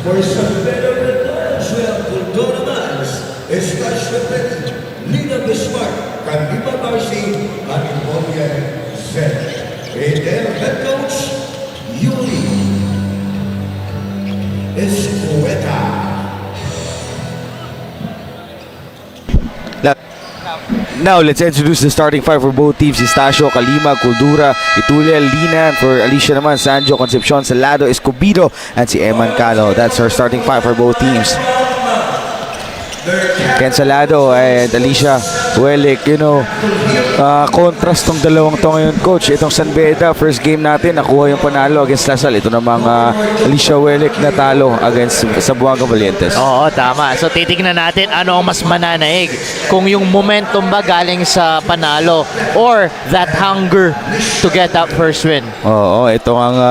For San Pedro Returns, we have Cultura Mans, Estacio Petit, Lina Bismarck, Candiba Marcy, and Ivonia Zed. And their head coach, Yuli Escueta. Now, let's introduce the starting five for both teams. Estacio, Calima, Culdura, Itulia, Lina, and for Alicia naman, Sanjo, Concepcion, Salado, Escobedo, and si Eman Calo. That's our starting five for both teams. Ken Salado and Alicia Huelic, contrast tong dalawang to ngayon, coach. Itong San Beda, first game natin, nakuha yung panalo against Lasal. Ito namang Alicia Huelic na talo against Zamboanga Valientes. Oo, tama. So titignan natin ano ang mas mananaig. Kung yung momentum ba galing sa panalo or that hunger to get that first win. Oo, ito ang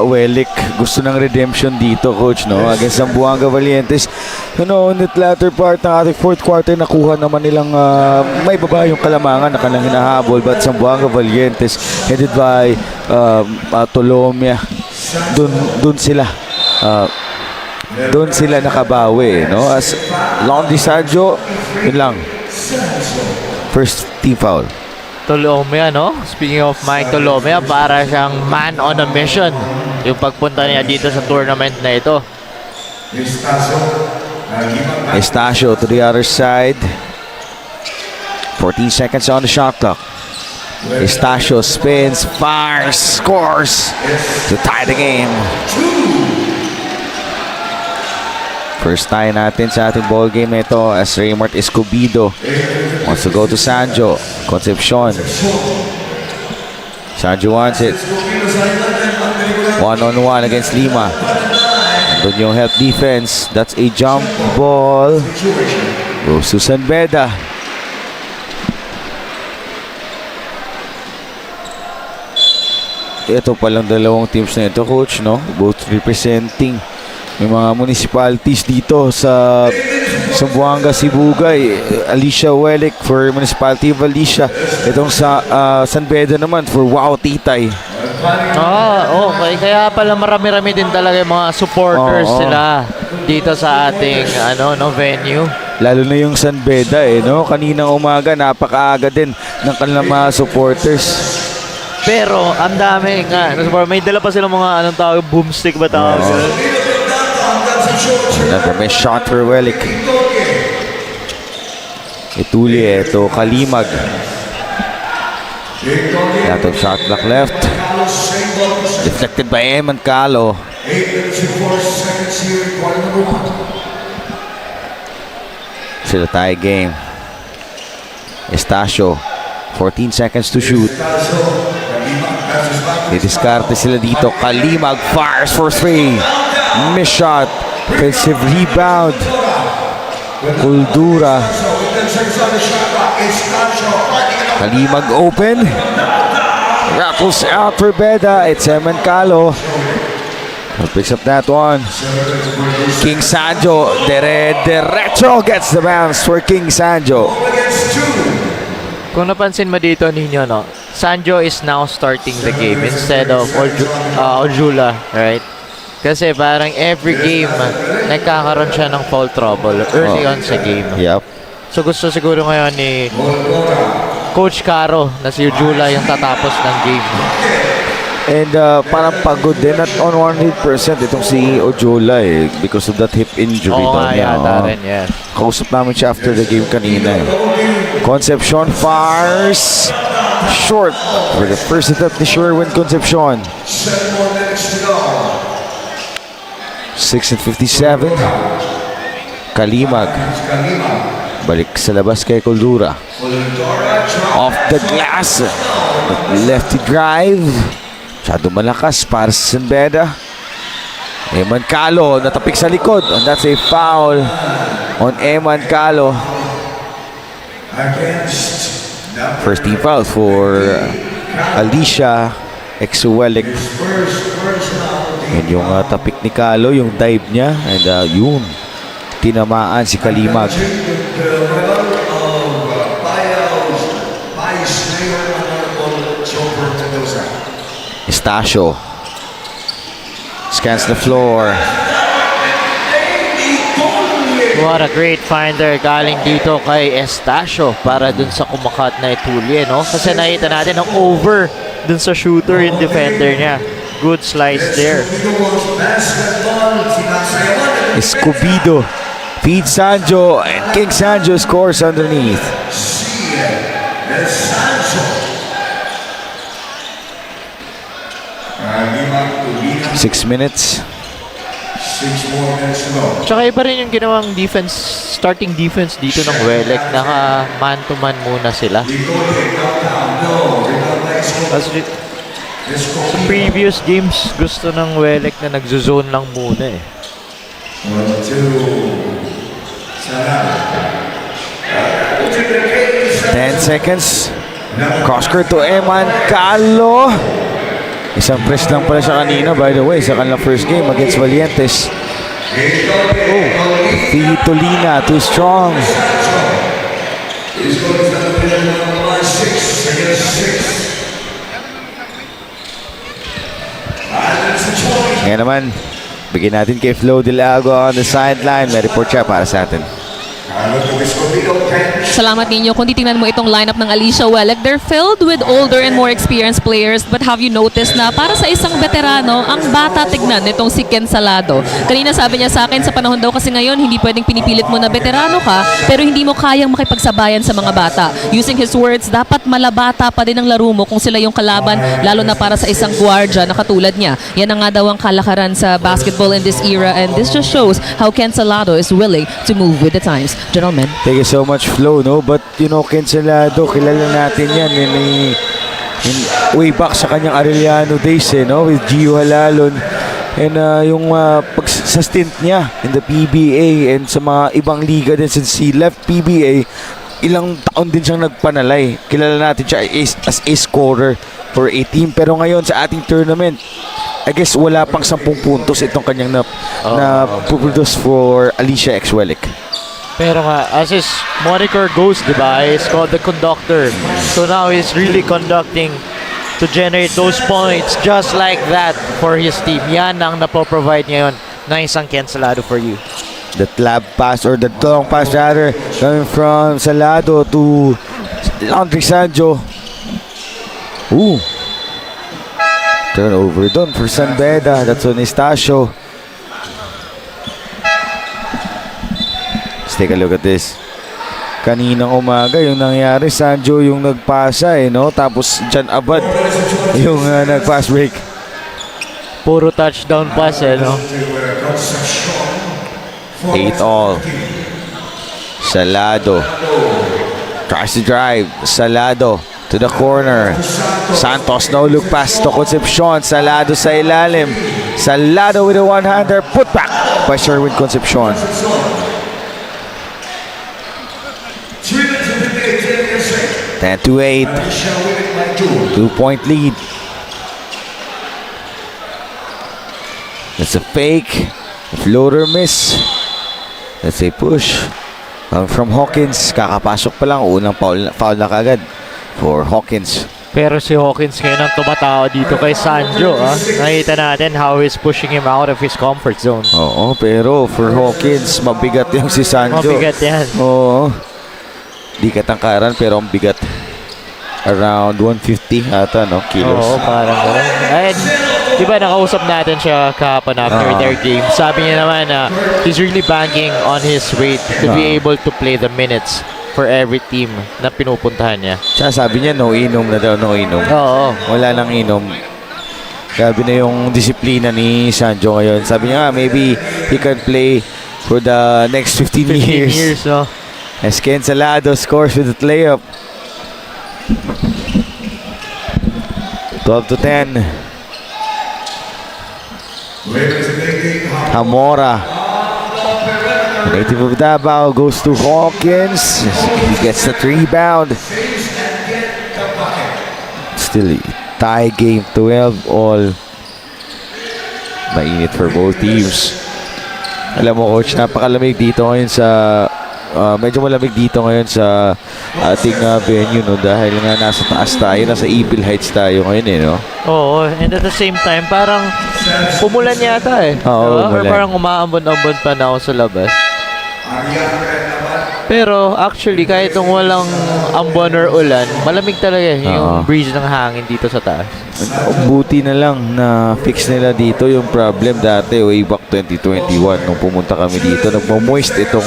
Huelic. Gusto ng redemption dito, coach, no? Against Zamboanga Valientes. In the latter part ng ating fourth quarter, nakuha naman nilang may baba yung kalamangan na kanilang hinahabol, but Zamboanga Valientes headed by Tolomia, dun sila nakabawi, no? As Londi Sanjo, yun lang, first team foul. Tolomia, no? Speaking of Mike Tolomia, para siyang man on a mission yung pagpunta niya dito sa tournament na ito. Estacio to the other side. 14 seconds on the shot clock. Estacio spins, fires, scores to tie the game. First tie natin sa ating ball game na ito as Raymart Escobedo wants to go to Sanjo. Concepcion. Sanjo wants it. One-on-one against Lima. Doon yung help defense. That's a jump ball. Goes to San Beda. Ito palang dalawang teams na ito, coach, no? Both representing yung mga municipalities dito sa Zamboanga, Sibugay. Alicia Huelic for Municipality of Alicia. Itong sa San Beda naman for Wow Titay. Okay. Kaya pala marami-rami din talaga yung mga supporters sila dito sa ating venue. Lalo na yung San Beda, no? Kaninang umaga, napakaaga din ng kanilang mga supporters. Pero ang dami nga. May dala pa silang mga boomstick ba tawag? Another miss shot for Huelic. Itulia, ito Kalimag. That shot clock left. Deflected by Eman Calo. Sila tie game. Estacio, 14 seconds to shoot. Didiskarte sila dito. Kalimag fires for 3. Miss shot. Offensive rebound. Culdura. Kalimag open. Rattles out for Beda. It's Eman Calo. Picks up that one. King Sanjo. Derecho gets the bounce for King Sanjo. Kung napansin mo dito ninyo, no? Sanjo is now starting the game instead of Ojula, right? Kasi parang every game, nagkakaroon siya ng foul trouble early on sa game. Yep. So gusto siguro ngayon ni Coach Caro na si Ojula yung tatapos ng game. And parang pagod din at on 100% itong si Ojula because of that hip injury. Oo nga yata rin, yeah. Kausap namin siya after the game kanina. Concepcion fires short for the first attempt ni Sherwin Concepcion. 6:57. Kalimag. Balik sa labas kay Culdura. Off the glass. Lefty drive. Masyado malakas para sa San Beda. Eman Calo natapik sa likod. And that's a foul on Eman Calo. First team foul for Alicia Huelic. Yan yung tapik ni Calo, yung dive niya. And yun, tinamaan si Kalimag. Estacio scans the floor. What a great finder galing dito kay Estacio para dun sa kumakat na Itulye, no? Kasi nakita natin ang over dun sa shooter yung defender niya. Good slice there. Escobedo feeds Sanjo, and King Sanjo scores underneath. 6 minutes. 6 more minutes to go. Tsaka iba rin yung ginawang defense, starting defense dito ng Welek. Naka man-to-man muna sila. Kasi sa previous games, gusto ng Welek na nagzo-zone lang muna eh. 10 seconds. Cross court to Eman Calo. Isang press lang pala siya kanina, by the way, sa kanilang first game against Valientes. Tolina, too strong. Ngayon naman, bigyan natin kay Flo Delago on the sideline. May report siya para sa atin. Salamat ninyo. Kung titingnan mo itong lineup ng Alicia Welek, they're filled with older and more experienced players. But have you noticed na para sa isang veterano, ang bata tignan nitong si Ken Salado. Kanina sabi niya sa akin, sa panahon daw kasi ngayon, hindi pwedeng pinipilit mo na veterano ka, pero hindi mo kayang makipagsabayan sa mga bata. Using his words, dapat malabata pa din ang laro mo kung sila yung kalaban, lalo na para sa isang guardia na katulad niya. Yan ang nga daw ang kalakaran sa basketball in this era, and this just shows how Ken Salado is willing to move with the times. Gentlemen. Thank you so much, Flo, no? But, you know, Ken Salado, kilala natin yan way back sa kanyang Arellano days, no? With Gio Halalon. And yung sa stint niya in the PBA and sa mga ibang liga din since he left PBA, ilang taon din siyang nagpanalay. Kilala natin siya as a scorer for a team. Pero ngayon sa ating tournament, I guess wala pang 10 puntos itong kanyang na produce for Alicia X Welek. Pero nga, as his moniker goes, di ba, he's called the conductor. So now he's really conducting to generate those points just like that for his team. Yan ang napoprovide ngayon ng isang Ken Salado for you. The lab pass or the long pass rather coming from Salado to Landry Sanjo. Ooh. Turnover doon for San Beda. That's on Estacio. Let's take a look at this. Kaninang umaga yung nangyari, Sanjo yung nagpasa no? Tapos Jan Abad yung nag-pass break. Puro touchdown pass no? 8 all. Salado tries to drive. Salado to the corner. Santos, no look pass to Concepcion. Salado sa ilalim. Salado with a one-hander. Put back by Sherwin Concepcion. 10-8. 2-point lead. That's a fake. Floater miss. That's a push. From Hawkins. Kakapasok pa lang. Unang foul na kagad for Hawkins. Pero si Hawkins ngayon ang tumatao dito kay Sanjo. Nakita natin how he's pushing him out of his comfort zone. Oo, pero for Hawkins, mabigat yung si Sanjo. Mabigat yan. Oo. Di katangkaran pero ang bigat. Around 150 ata, no? Kilos. Oo, parang gano'n. And, di ba nakausap natin siya kahapon after their game. Sabi niya naman na he's really banking on his weight to be able to play the minutes for every team na pinupuntahan niya. Tsaka sabi niya, no inom na daw, no inom. Oo. Wala nang inom. Grabe na yung disiplina ni Sanjo ngayon. Sabi niya, maybe he can play for the next 15 years. No? As Ken Salado scores with the layup. 12-10. Hamora, native of Davao, goes to Hawkins. He gets the rebound. Still tie game, 12 all. Mainit for both teams. Alam mo, coach, napakalamig dito ngayon sa medyo malamig dito ngayon sa ating venue, no, dahil nga nasa taas tayo, nasa Evil Heights tayo ngayon, no? Oo, and at the same time, parang umulan yata Oo, diba? Or umulan. parang umaambon-ambon pa na ako sa labas. Pero actually, kahit nung walang ambon or ulan, malamig talaga yung breeze ng hangin dito sa taas. Buti na lang na fix nila dito yung problem dati way back 2021 nung pumunta kami dito. Nagmo-moist itong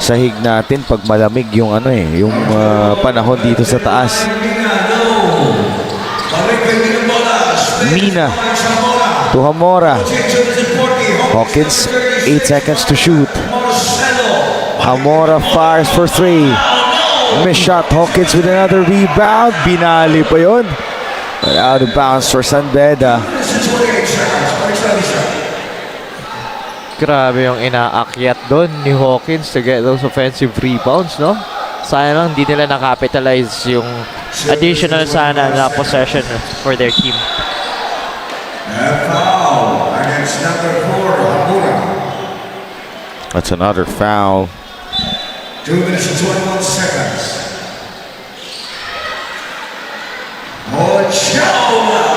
sahig natin pag malamig yung yung panahon dito sa taas. Mina to Hamora. Hawkins, 8 seconds to shoot. Hamora fires for 3. Miss shot. Hawkins with another rebound. Binali pa yun. But out of bounds for San Beda. Grabe yung inaakyat doon ni Hawkins to get those offensive rebounds, no? Sayang lang, hindi nila nakapitalize yung additional sana na possession for their team. Foul against number 4, Hamura. That's another foul. 2 minutes and 21 seconds. Ochoa.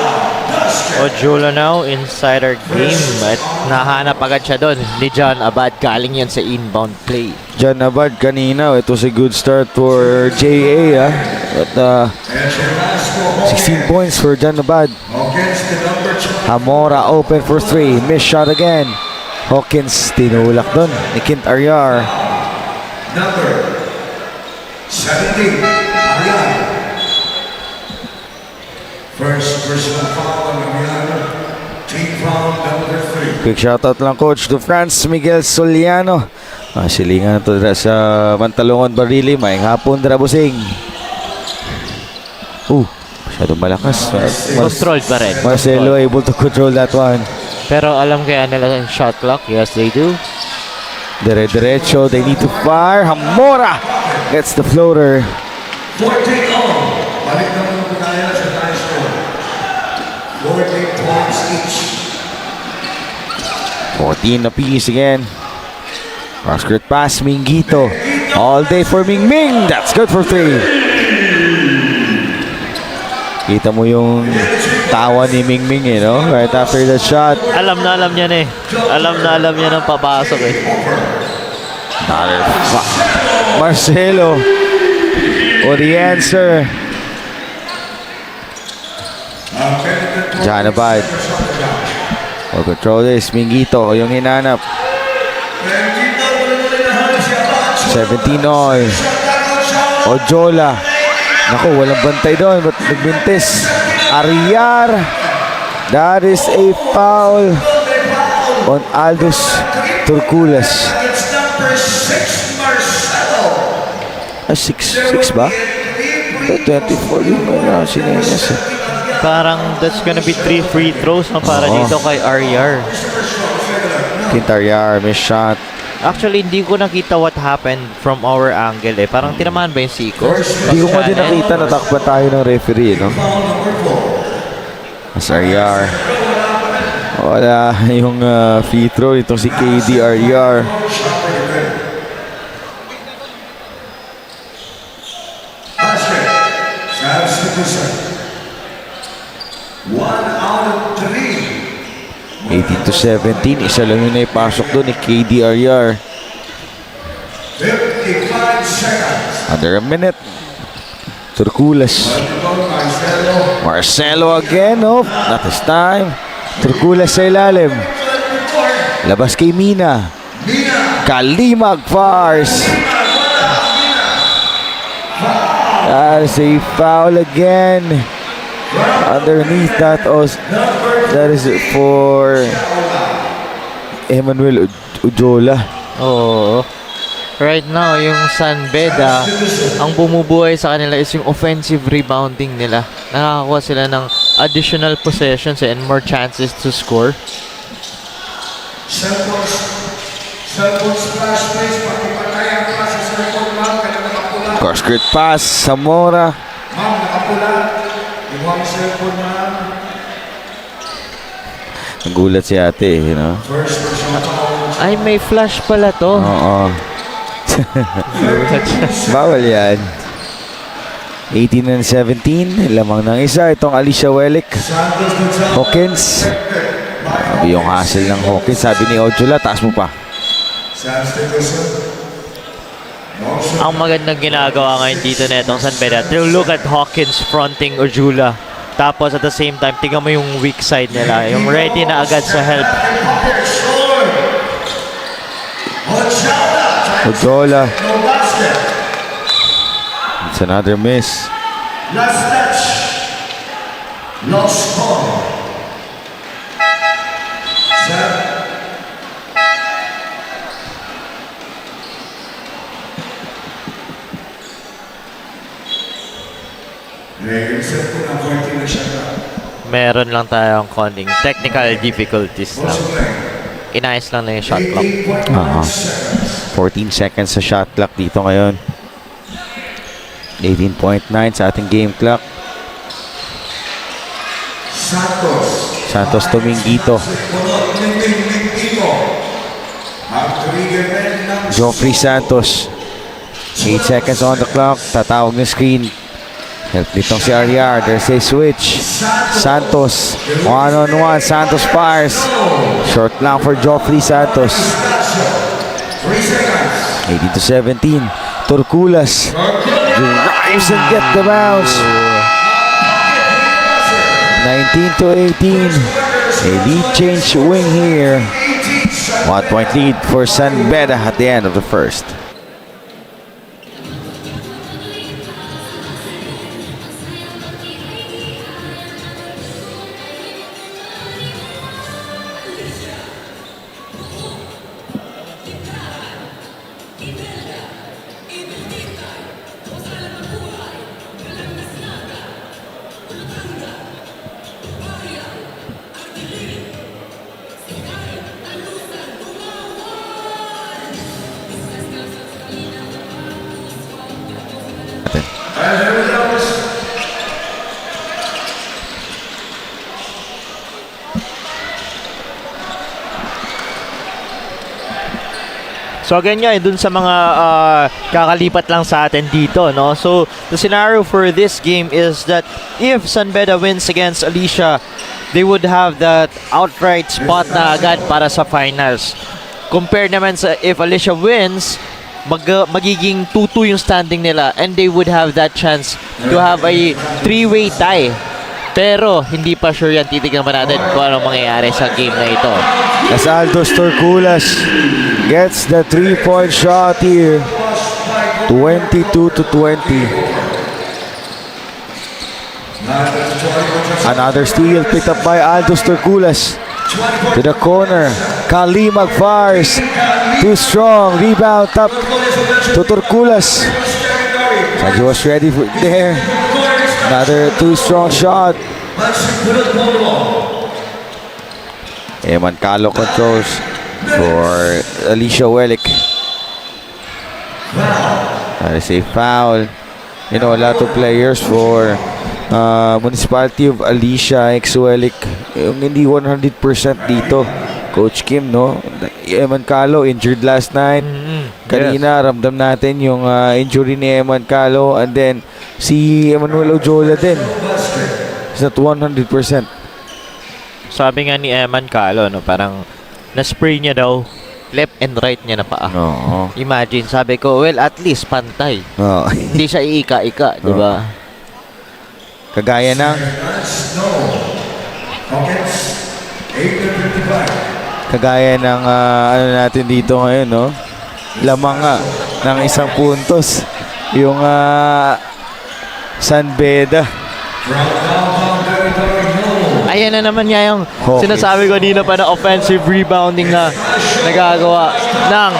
Ojula now inside our game at nahanap agad siya doon ni John Abad, galing yan sa inbound play. John Abad kanina, it was a good start for JA. But 16 points for John Abad. Against the number 2. Hamora open for 3. Miss shot again. Hawkins tinulak doon ni Kent Aryar. Number 17, Ariana. First personal foul on Ariana. Team foul number 3. Quick shoutout lang coach to Franz Miguel Soliano. Silingan to sa Mantalongan Barili. Maing hapon Drabusing. Masyadong malakas. Controlled pa rin. Marcelo able to control that one. Pero alam kaya nila yung shot clock? Yes, they do. Dire-diretso. They need to fire. Hamora gets the floater. 14 on. Balik naman po tayo sa high score. 14 points each. 14 apiece again. Cross-court pass. Mingito. All day for Ming Ming. That's good for 3. Kita mo yung tawa ni Ming Ming no? Right after the shot. Alam na alam niya eh. Alam na alam niya nang papasok eh. Marcelo for the answer. John Abad. Will control this. Mingito yung hinanap. 17 all. Ojola. Naku, walang bantay doon. Ba't nagbintis? Aryar. That is a foul on Aldous Turculas. Number 6, Marcelo. 6 ba? 24 yun na sinelas. Parang that's gonna be 3 free throws no, para dito kay Aryar. Kintaryar, miss shot. Actually, hindi ko nakita what happened from our angle eh. Parang tinamaan ba yung Siko? Hindi ko nga din nakita, natakpan tayo ng referee, no? Aryar. Wala yung free throw itong si KD Aryar. Basket. Substitution. 1 out of 3. 18-17, isa lang yung naipasok doon ni KD Aryar. 55 seconds. Under a minute. Turculas. Marcelo again. Oh, not this time. Turculas sa ilalim. Labas kay Mina. Kalimag fars. That is a foul again. Underneath that, that is it for Emmanuel Ujola. Oo. Right now, yung San Beda, ang bumubuhay sa kanila is yung offensive rebounding nila. Nakakakuha sila ng additional possessions and more chances to score. Cellphone splash please. Pakipatay ang klase sa cellphone ma'am. Kaya nakapula. Cross-court pass, Zamora. Ma'am, nakapula. Iwan ang cellphone ma'am. Nagulat si ate, you know? First personal foul. Ay, may flash pala to. Oo. Bawal yan. 18-17, lamang ng isa. Itong Alicia Wellick. Hawkins. Sabi yung hassle ng Hawkins. Sabi ni Ojula, taas mo pa. Substitution. Ang magandang ginagawa ngayon dito na itong San Beda, to look at Hawkins fronting Ojula. Tapos at the same time, tingnan mo yung weak side nila. Yung ready na agad sa help. Ojola. It's another miss. Last touch. Lost ball. Set. Nag-reset po ng 14 na siya. Meron lang tayong konting technical difficulties lang. Inayos lang na yung shot clock. 14 seconds sa shot clock dito ngayon. 18.9 sa ating game clock. Santos. Santos Dominguito. Joffrey Santos. 8 seconds on the clock. Tatawag ng screen. Help nitong si Ariar. There's a switch. Santos. One-on-one. Santos fires. Short lang for Joffrey Santos. 18-17. Torculas. Drives and get the bounce. 19-18. A lead change wing here. 1 point lead for San Beda at the end of the first. So ganyan, dun sa mga kakalipat lang sa atin dito, no? So the scenario for this game is that if San Beda wins against Alicia, they would have that outright spot na agad para sa finals. Compared naman sa if Alicia wins, magiging 2-2 yung standing nila and they would have that chance to have a three-way tie. Pero hindi pa sure yan. Titignan pa natin kung anong mangyayari sa game na ito. As Aldos Torculas gets the 3-point shot here. 22-20. Another steal picked up by Aldos Torculas. To the corner. Kalimag fires. Too strong. Rebound up to Torculas. Sanjo was ready for there. Another too strong shot. Eman Calo controls for Alicia Wellick. That is a foul. You know, a lot of players for Municipality of Alicia, ex-Wellick, yung hindi 100% dito. Coach Kim, no? Eman Calo injured last night. Kanina, ramdam natin yung injury ni Eman Calo. And then, si Emmanuel Ojola din. He's not 100%. Sabi nga ni Eman Calo, no, parang na-spray niya daw left and right niya na paa. Oo. Imagine, sabi ko, well, at least pantay. Oo. Hindi siya iika-ika, di ba? Kagaya ng kagaya ng ano natin dito ngayon, no? Lamang nga ng isang puntos yung San Beda. Ayan na naman nga yung Hawkins. sinasabi ko kanina pa na offensive rebounding na nagagawa ng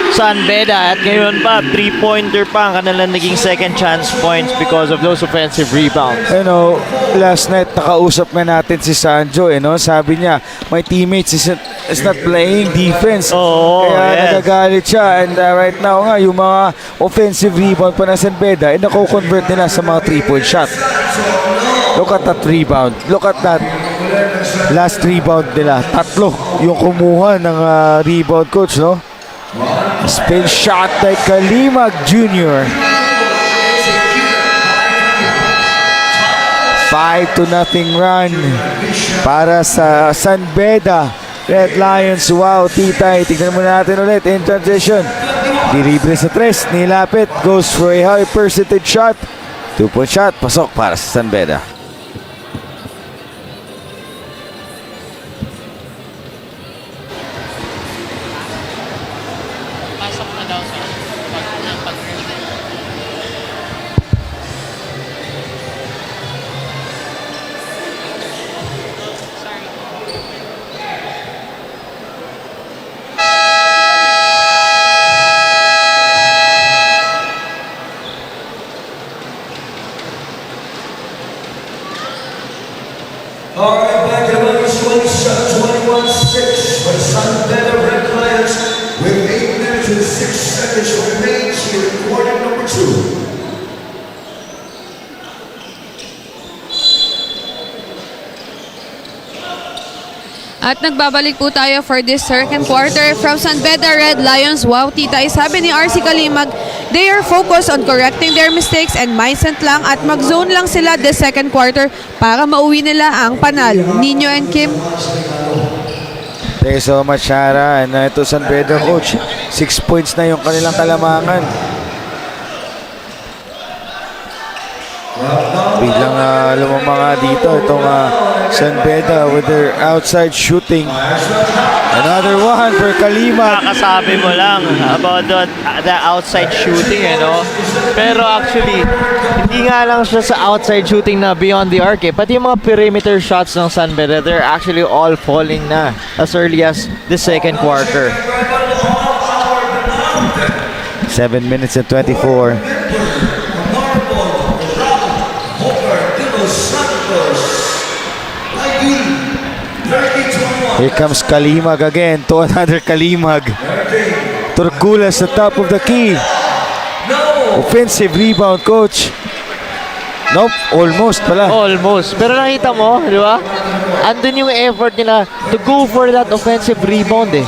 San Beda. At ngayon pa, 3-pointer pa ang kanilang naging second chance points because of those offensive rebounds. You know, last night nakausap nga natin si Sanjo, no? Sabi niya, my teammates is not playing defense. Oo, Kaya yes. nagagalit siya. And right now nga, yung mga offensive rebound pa na San Beda, nako-convert nila sa mga 3-point shot. Look at that rebound. Look at that. Last rebound nila. 3 yung kumuha ng rebound, coach, no? Spin shot by Kalimag Jr. 5-0 run para sa San Beda. Red Lions. Wow, Titay. Tignan mo natin ulit in transition. Dilibre sa tres. Nilapit. Goes for a high percentage shot. 2-point shot. Pasok para sa San Beda. Pasok na daw sa All right, back to the 21-6 for San Beda Red Lions with 8 minutes and 6 seconds remains here in quarter number 2. At nagbabalik po tayo for this second quarter from San Beda Red Lions. Wow, Titay, sabi ni RC Kalimag, they are focused on correcting their mistakes and mindset lang at mag-zone lang sila this second quarter para mauwi nila ang panalo. Nino and Kim. Thank you so much, Shara. And ito San Beda, coach. 6 points na yung kanilang kalamangan. Biglang lumamanga dito itong San Beda with their outside shooting. Another one for Kalima. Kakasabi mo lang about the outside shooting, you know. Pero actually, hindi nga lang siya sa outside shooting na beyond the arc, eh. Pati yung mga perimeter shots ng San Beda, they're actually all falling na as early as the second quarter. 7 minutes and 24. Here comes Kalimag again to another Kalimag. Turkula sa top of the key. Offensive rebound, coach. Nope, almost pala. Almost. Pero nakita mo, di ba? Andun yung effort nila to go for that offensive rebound, eh.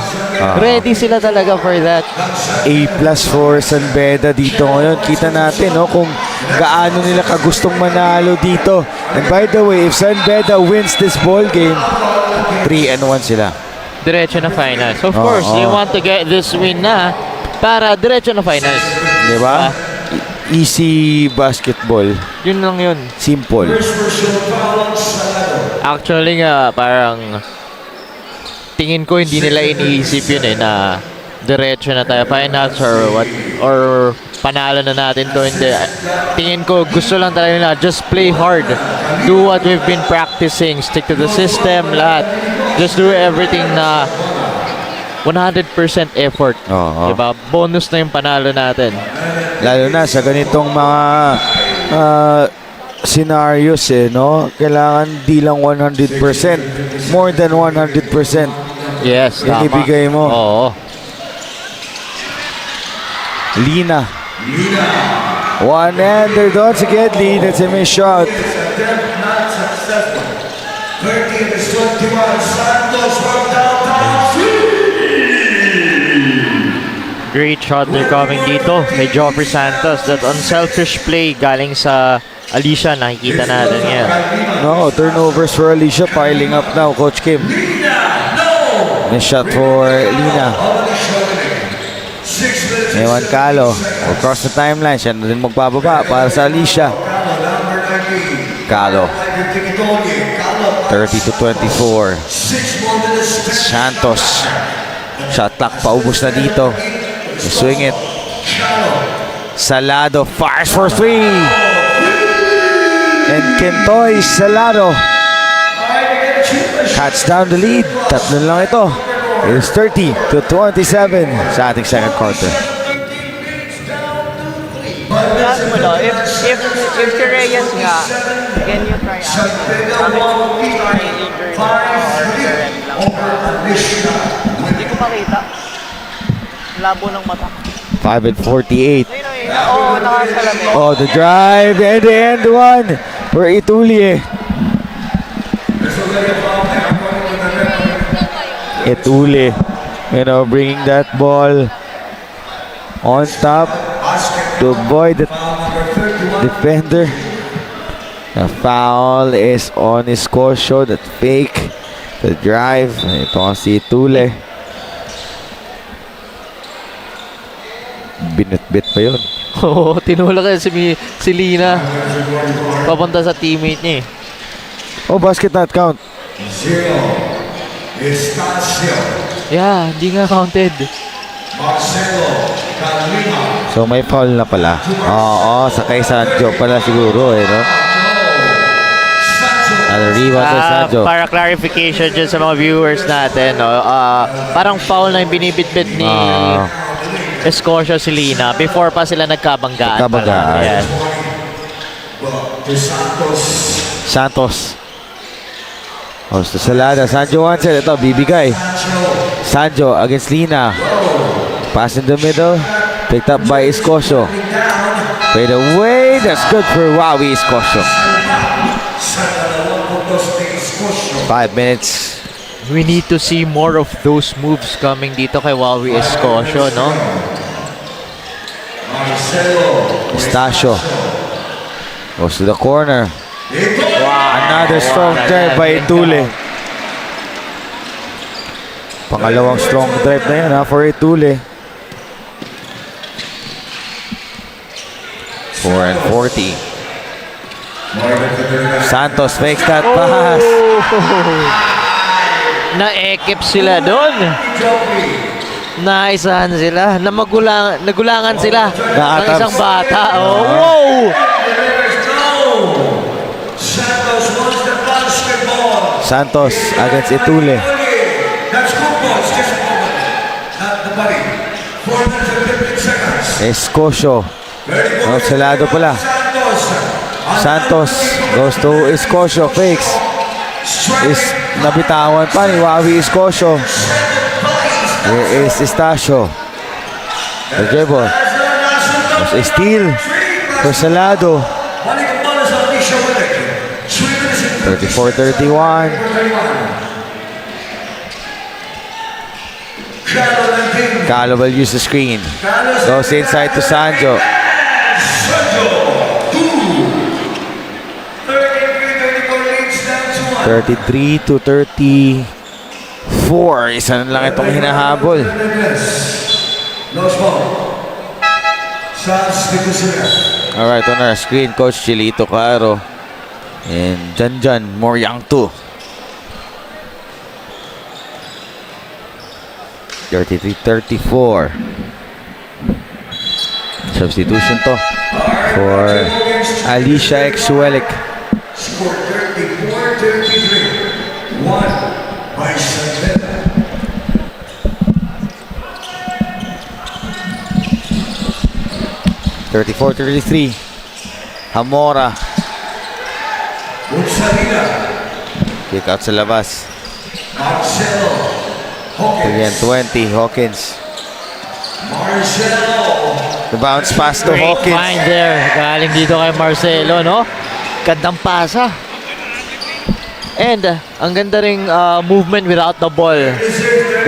Ready sila talaga for that. A+ for San Beda dito ngayon. Kita natin kung gaano nila kagustong manalo dito. And by the way, if San Beda wins this ball game, 3-1 sila. Diretso na finals. Of course, they want to get this win na para diretso na finals. Di ba? Easy basketball. Yun lang yun. Simple. Actually nga, parang tingin ko hindi nila iniisip yun eh na diretso na tayo finals or what or panalo na natin to. Hindi. Tingin ko gusto lang talaga nila just play hard. Do what we've been practicing. Stick to the system, lahat. Just do everything na 100% effort. Diba? Bonus na yung panalo natin. Lalo na sa ganitong mga scenarios no? Kailangan di lang 100%. More than 100%. Yes, yung tama. ibigay mo. Oo. Lina. One-hander doon si Gedli. That's a missed shot. 30 is 21. Santos from downtown. Great shot they're coming dito kay Joffrey Santos. That unselfish play galing sa Alicia. Nakikita natin yan. No, turnovers for Alicia piling up now, Coach Kim. Nice shot for Lina. Ewan Calo. Across the timeline. Siya na rin magbababa para sa Alicia. Calo. 30-24. Santos. Shot clock paubos na dito. Swing it. Salado fires for 3. And Kentoy Salado cuts down the lead. Tatlo lang ito. It is 30-27 sa ating second quarter. Ask mo no, if si Reyes nga, can you try out? Injury or direct lang? Hindi ko makita. Labo ng mata. 5-48. Oo, nakasalamin. Oh, the drive and the end one for Itulie. Itulie, bringing that ball on top to avoid the defender. The foul is on Escocio. That fake The drive. Ito ang si Tule. Binitbit pa yun. Oo, tinulak yan si Lina. Papunta sa teammate niya eh. Oh, basket not count. Zero. Estacio. Yeah, hindi nga counted. Marcelo Calima. So may foul na pala. Oo, sa kay Sancho pala siguro eh, no? Another rebound kay Sancho. Para clarification dyan sa mga viewers natin, no? Parang foul na yung binibitbit ni Escocia si Lina before pa sila nagkabanggaan. Nagkabanggaan. Ayan. Santos. Host to Salada. Sancho wants it. Ito, bibigay. Sancho against Lina. Pass in the middle. Picked up by Escocio. Fade away. That's good for Wawi Escocio. 5 minutes. We need to see more of those moves coming dito kay Wawi Escocio, no? Estacio. Goes to the corner. Another strong drive by Itule. Pangalawang strong drive na yan for Itule. 4:40. Santos fakes that pass. Na-ekip sila doon. Naisahan sila. Nagulangan sila ng Na-ataps. isang bata. Oh, wow! Santos wants the basketball. Santos against Itule. That's good balls. Just a moment. Not the body. 4 minutes and 15 seconds. Escocio. Oh, Salado pala. Santos goes to Escocio. Fakes. Is nabitawan pa ni Wawi Escocio. Here is Estacio. The dribble. Was a steal for Salado. 34-31. Calo will use the screen. Goes inside to Sancho. 33-34. Isa na lang itong hinahabol. Alright, on our screen, Coach Chilito Caro and Janjan Moriangtu. 33-34. Substitution to for Alicia Exuelic. Score 34-33. 1 by Sanbeta. 34-33. Hamora. Unsalina. Kick out sa labas. Marcelo. Again, Hawkins. 20. Hawkins. Marcelo. The bounce pass to Great Hawkins. find there. Galing dito kay Marcelo, no? Gandang pasa. And ang ganda ring movement without the ball.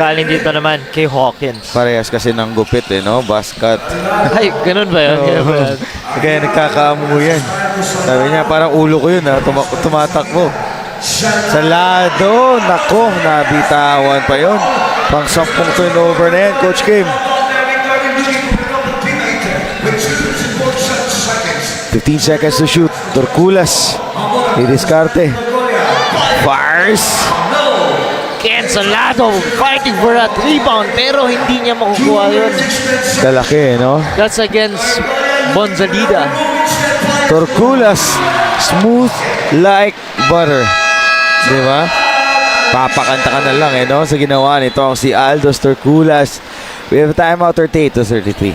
Galing dito naman kay Hawkins. Parehas kasi ng gupit eh, no? Basket. Ay, ganun ba yun? Ganun ba yun? Kaya nagkakaamu yan. Sabi niya, parang ulo ko yun, ha? Tumatakbo. Salado. Nako, nabitawan pa yun. Pang 10 turnover na yan, Coach Kim. 15 seconds to shoot. Torculas. Idiskarte. Fires. Ken Salado fighting for that rebound pero hindi niya makukuha yun. Kalaki, no? That's against Bonzalida. Torculas. Smooth like butter. Di ba? Papakanta ka na lang, eh, no? Sa ginawa nito ang si Aldos Torculas. We have a timeout 38-33.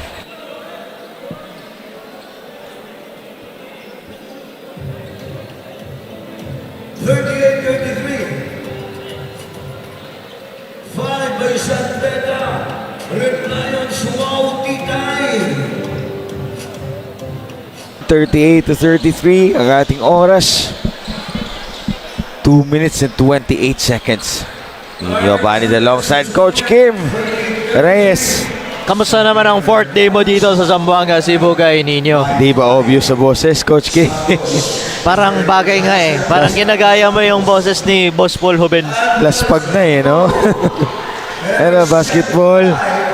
5 by Sanbeta. Red Lions, wow, titay. 38-33 ang ating oras. 2 minutes and 28 seconds. Giovanni alongside Coach Kim Reyes. kamusta naman ang 4th day mo dito sa Zamboanga, Cebu, kay Nino? Di ba obvious sa boses, Coach K? Parang bagay nga eh. Parang ginagaya mo yung boses ni Boss Paul Hoben. Laspag na eh, no? Pero basketball,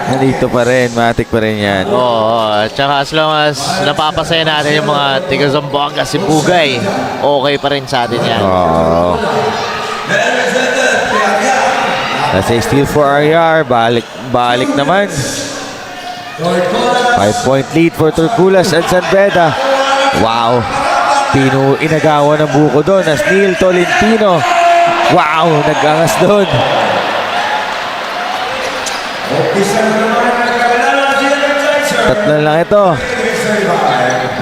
nandito pa rin, matik pa rin yan. Oo, tsaka as long as napapasaya natin yung mga tiga Zamboanga, Cebu, guy, okay pa rin sa atin yan. Oh. That's a steal for RR. Balik naman. 5-point lead for Turkulas and San Beda. Wow. Inagawa ng buko doon as Neil Tolentino. Wow, nag-angas doon. Tatlo lang ito.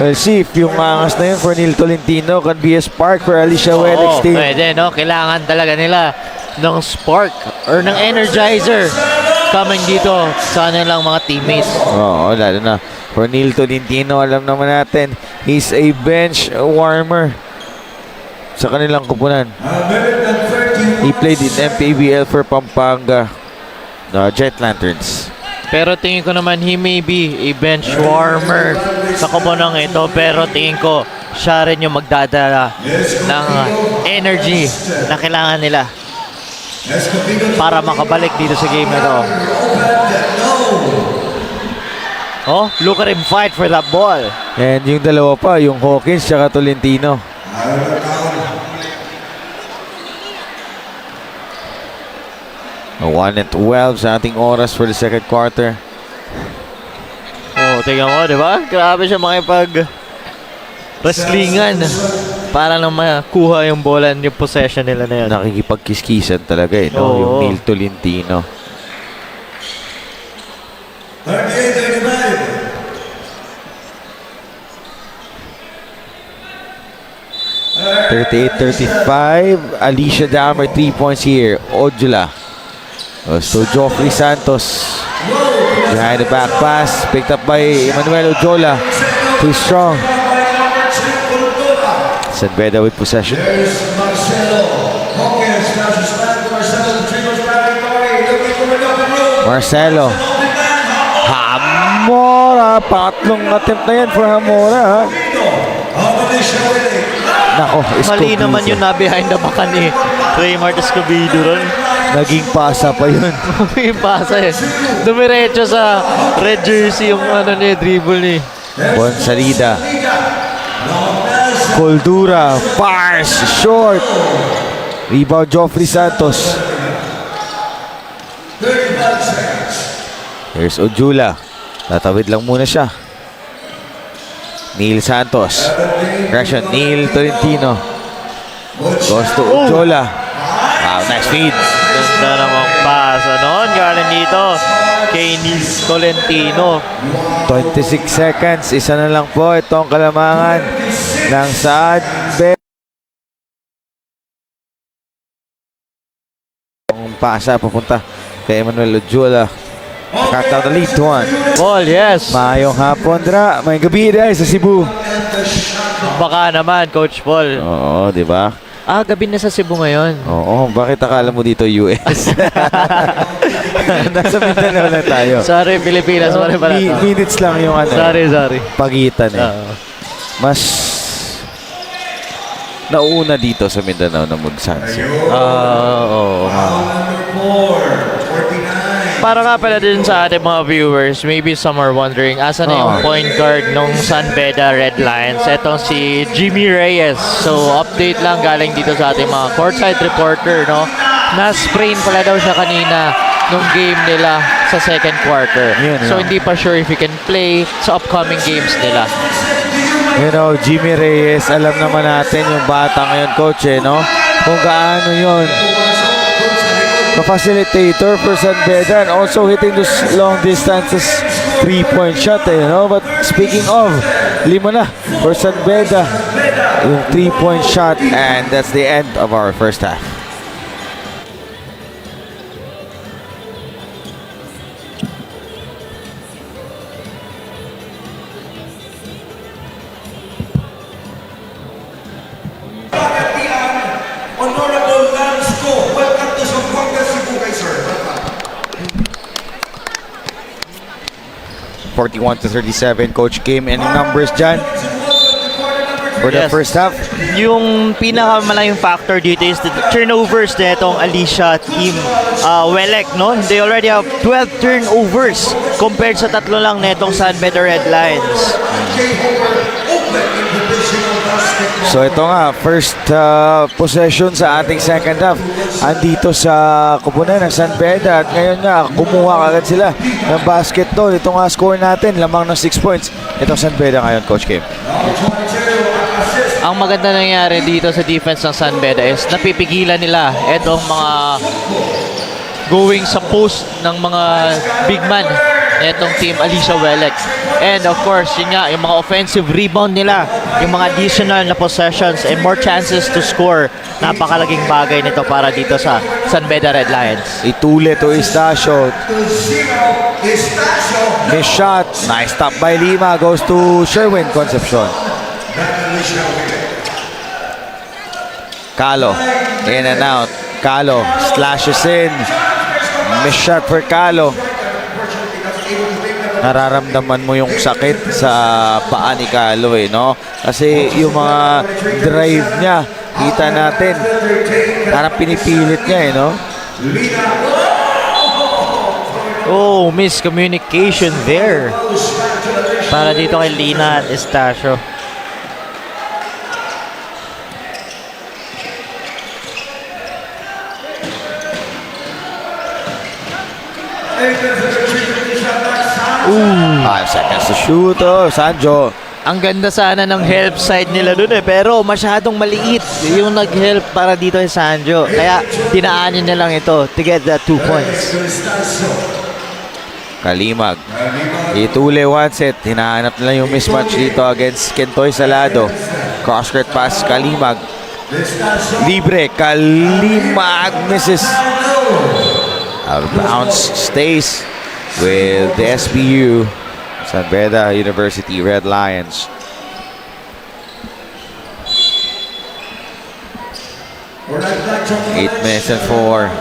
Well, see if yung angas na yun for Neil Tolentino can be a spark for Alicia Wedek's team. Pwede, no? Kailangan talaga nila ng spark or ng energizer coming dito sa kanilang mga teammates. Oo, lalo na for Neil Tolentino, alam naman natin, he's a bench warmer sa kanilang kupunan. He played in MPBL for Pampanga, the Jet Lanterns. Pero tingin ko naman he may be a bench warmer sa kupunang ito, pero tingin ko siya rin yung magdadala ng energy na kailangan nila para makabalik dito sa game na to. Oh, look at him fight for that ball. And yung dalawa pa, yung Hawkins tsaka Tolentino. A 1:12 sa ating oras for the second quarter. Oh, tingnan mo, di ba? Grabe siya makipag wrestlingan para lang makuha yung bola and yung possession nila na yun. Nakikipagkiskisan talaga eh, no? Oo. Yung Neil Tolentino. 38-35. Alicia Damer, 3 points here. Ojula. So Joffrey Santos. Behind the back pass. Picked up by Emmanuel Ojola. Too strong. San Beda with possession. Marcelo. Hamora. Pangatlong attempt na yan for Hamora. Ha? Nako, Mali naman yun na behind the back ni Raymart Escobedo ron. Naging pasa pa yun. May pasa eh. Dumiretso sa red jersey yung ano ni dribble ni. Bon Salida. Coldura. Fires. Short. Rebound Joffrey Santos. Here's Ojula. Tatawid lang muna siya. Neil Santos. Correction, Neil Tolentino. Goes to Ojola. Wow, nice feed. Ganda namang pasa noon. Galing dito kay Neil Tolentino. 26 seconds. Isa na lang po itong kalamangan ng San Beda. Ang pasa papunta kay Emmanuel Ojola. Cut down the lead to 1. Ball, yes. Mayong hapon, Dra. May gabi dahil sa Cebu. Baka naman, Coach Paul. Oo, di ba? Ah, gabi na sa Cebu ngayon. Oo, bakit akala mo dito US? Nasa Mindanao lang tayo. Sorry, Pilipinas. Sorry pala. Minutes lang yung ano. Sorry. Pagitan eh. Oo. Mas nauna dito sa Mindanao na mag-sunset. Oo. Para nga pala din sa ating mga viewers, maybe some are wondering, asan na yung point guard nung San Beda Red Lions? Etong si Jimmy Reyes. So, update lang galing dito sa ating mga courtside reporter, no? Na-sprain pala daw siya kanina nung game nila sa second quarter. Yun, So, yeah. hindi pa sure if he can play sa upcoming games nila. You know, Jimmy Reyes, alam naman natin yung bata ngayon, coach, eh, no? Kung gaano yun. Facilitator for San Beda and also hitting those long distances 3-point shot, eh, no? But speaking of, 5 na for San Beda yung 3-point shot, and that's the end of our first half. Honorable Lance Go, welcome to Zamboanga, Cebu, sir. 41-37. Coach Kim, any numbers dyan for the Yes. first half? Yung pinakamalaking factor dito is the turnovers na itong Alicia team Welek, no? They already have 12 turnovers compared sa tatlo lang na itong San Beda Red Lions. So ito nga, first possession sa ating second half. Andito sa kupunan ng San Beda at ngayon nga, kumuha agad sila ng basket doon. Ito nga score natin, lamang ng 6 points. Ito San Beda ngayon, Coach Kim. Ang maganda nangyari dito sa defense ng San Beda is napipigilan nila itong mga going sa post ng mga big man itong team Alicia Welek. And of course, yun nga, yung mga offensive rebound nila, yung mga additional na possessions and more chances to score, napakalaging bagay nito para dito sa San Beda Red Lions. Itule to Estacio. Miss shot. Nice stop by Lima. Goes to Sherwin Concepcion. Calo. In and out. Calo. Slashes in. Miss shot for Calo. Nararamdaman mo yung sakit sa paa ni Calo eh, no? Kasi yung mga drive niya, kita natin. Parang pinipilit niya eh, no? Oh, miscommunication there. Para dito kay Lina at Estacio. Ooh. 5 seconds to shoot. Oh, Sanjo. Ang ganda sana ng help side nila dun eh, pero masyadong maliit yung nag-help para dito kay Sanjo. Kaya dinaanin na lang ito to get that 2 points. Kalimag. Itule one set. Hinahanap nila yung mismatch dito against Kentoy Salado. Cross-court pass. Kalimag. Libre. Kalimag misses. Out of bounds. Stays with the SBU. San Beda University Red Lions. Eight minutes and 4.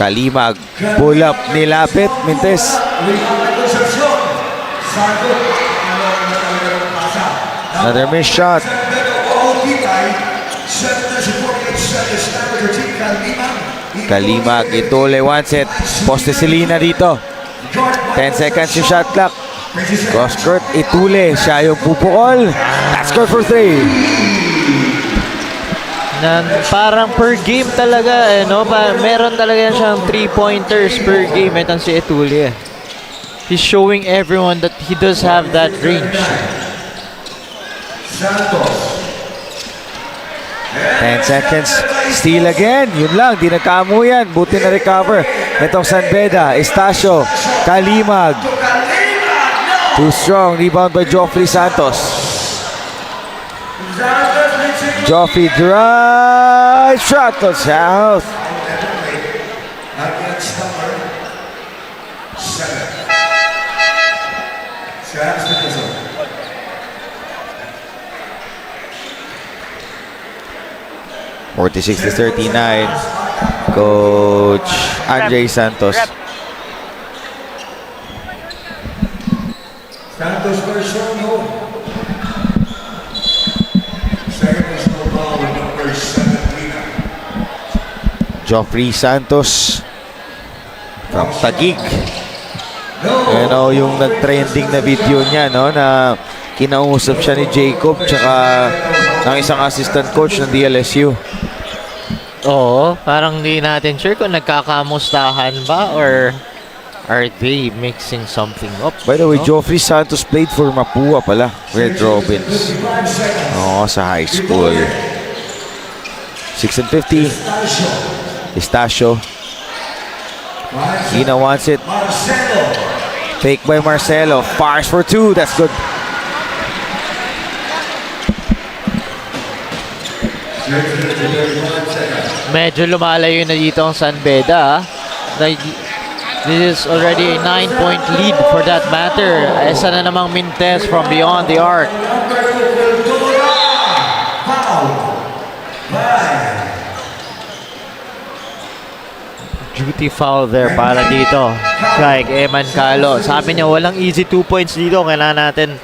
Kalimag. Pull up. Nilapit. Mintes. Another missed shot. Kalimag, Itule one set. Poste si Lina dito. 10 seconds yung shot clock. Cross court, Itule. Siya yung pupukol. That's score for 3. Parang per game talaga, eh, no? Meron talaga siyang 3-pointers per game itong si Etuli. He's showing everyone that he does have that range. 10 seconds. Steal again. Yun lang. Di nagkamo yan. Buti na recover. Itong San Beda. Estacio. Kalimag. Too strong. Rebound by Joffrey Santos. Joffrey drive. Shot to south. (46-39). Coach Andre Santos. Santos version home. Second is no ball with number 7, Lina. Joffrey Santos from Taguig. Yan o yung nag-trending na video niya, no, na kinausap siya ni Jacob tsaka ng isang assistant coach ng DLSU. Oo, parang di natin sure kung nagkakamustahan ba or are they mixing something up. By the way, no? Joffrey Santos played for Mapua pala, Red Robins. Oo, sa high school. 6-50. Estacio. Hina wants it. Fake by Marcelo. Fires for 2. That's good. Medyo lumalayo na dito ang San Beda. This is already a 9-point lead for that matter. Isa na namang Mintes from beyond the arc. duty foul there para dito kay Eman Calo. Sabi niya walang easy 2 points dito. Kailangan natin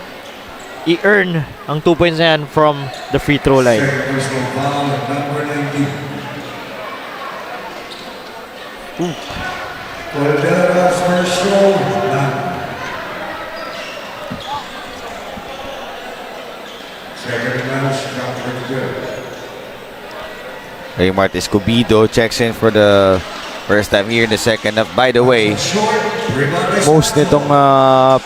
i-earn ang 2 points na yan from the free throw line. Second personal foul, number 19. Cordero's first throw, none. Second match, not pretty good. Raymart Escobedo checks in for the first time here in the second half. By the way, Short, rebound. most nitong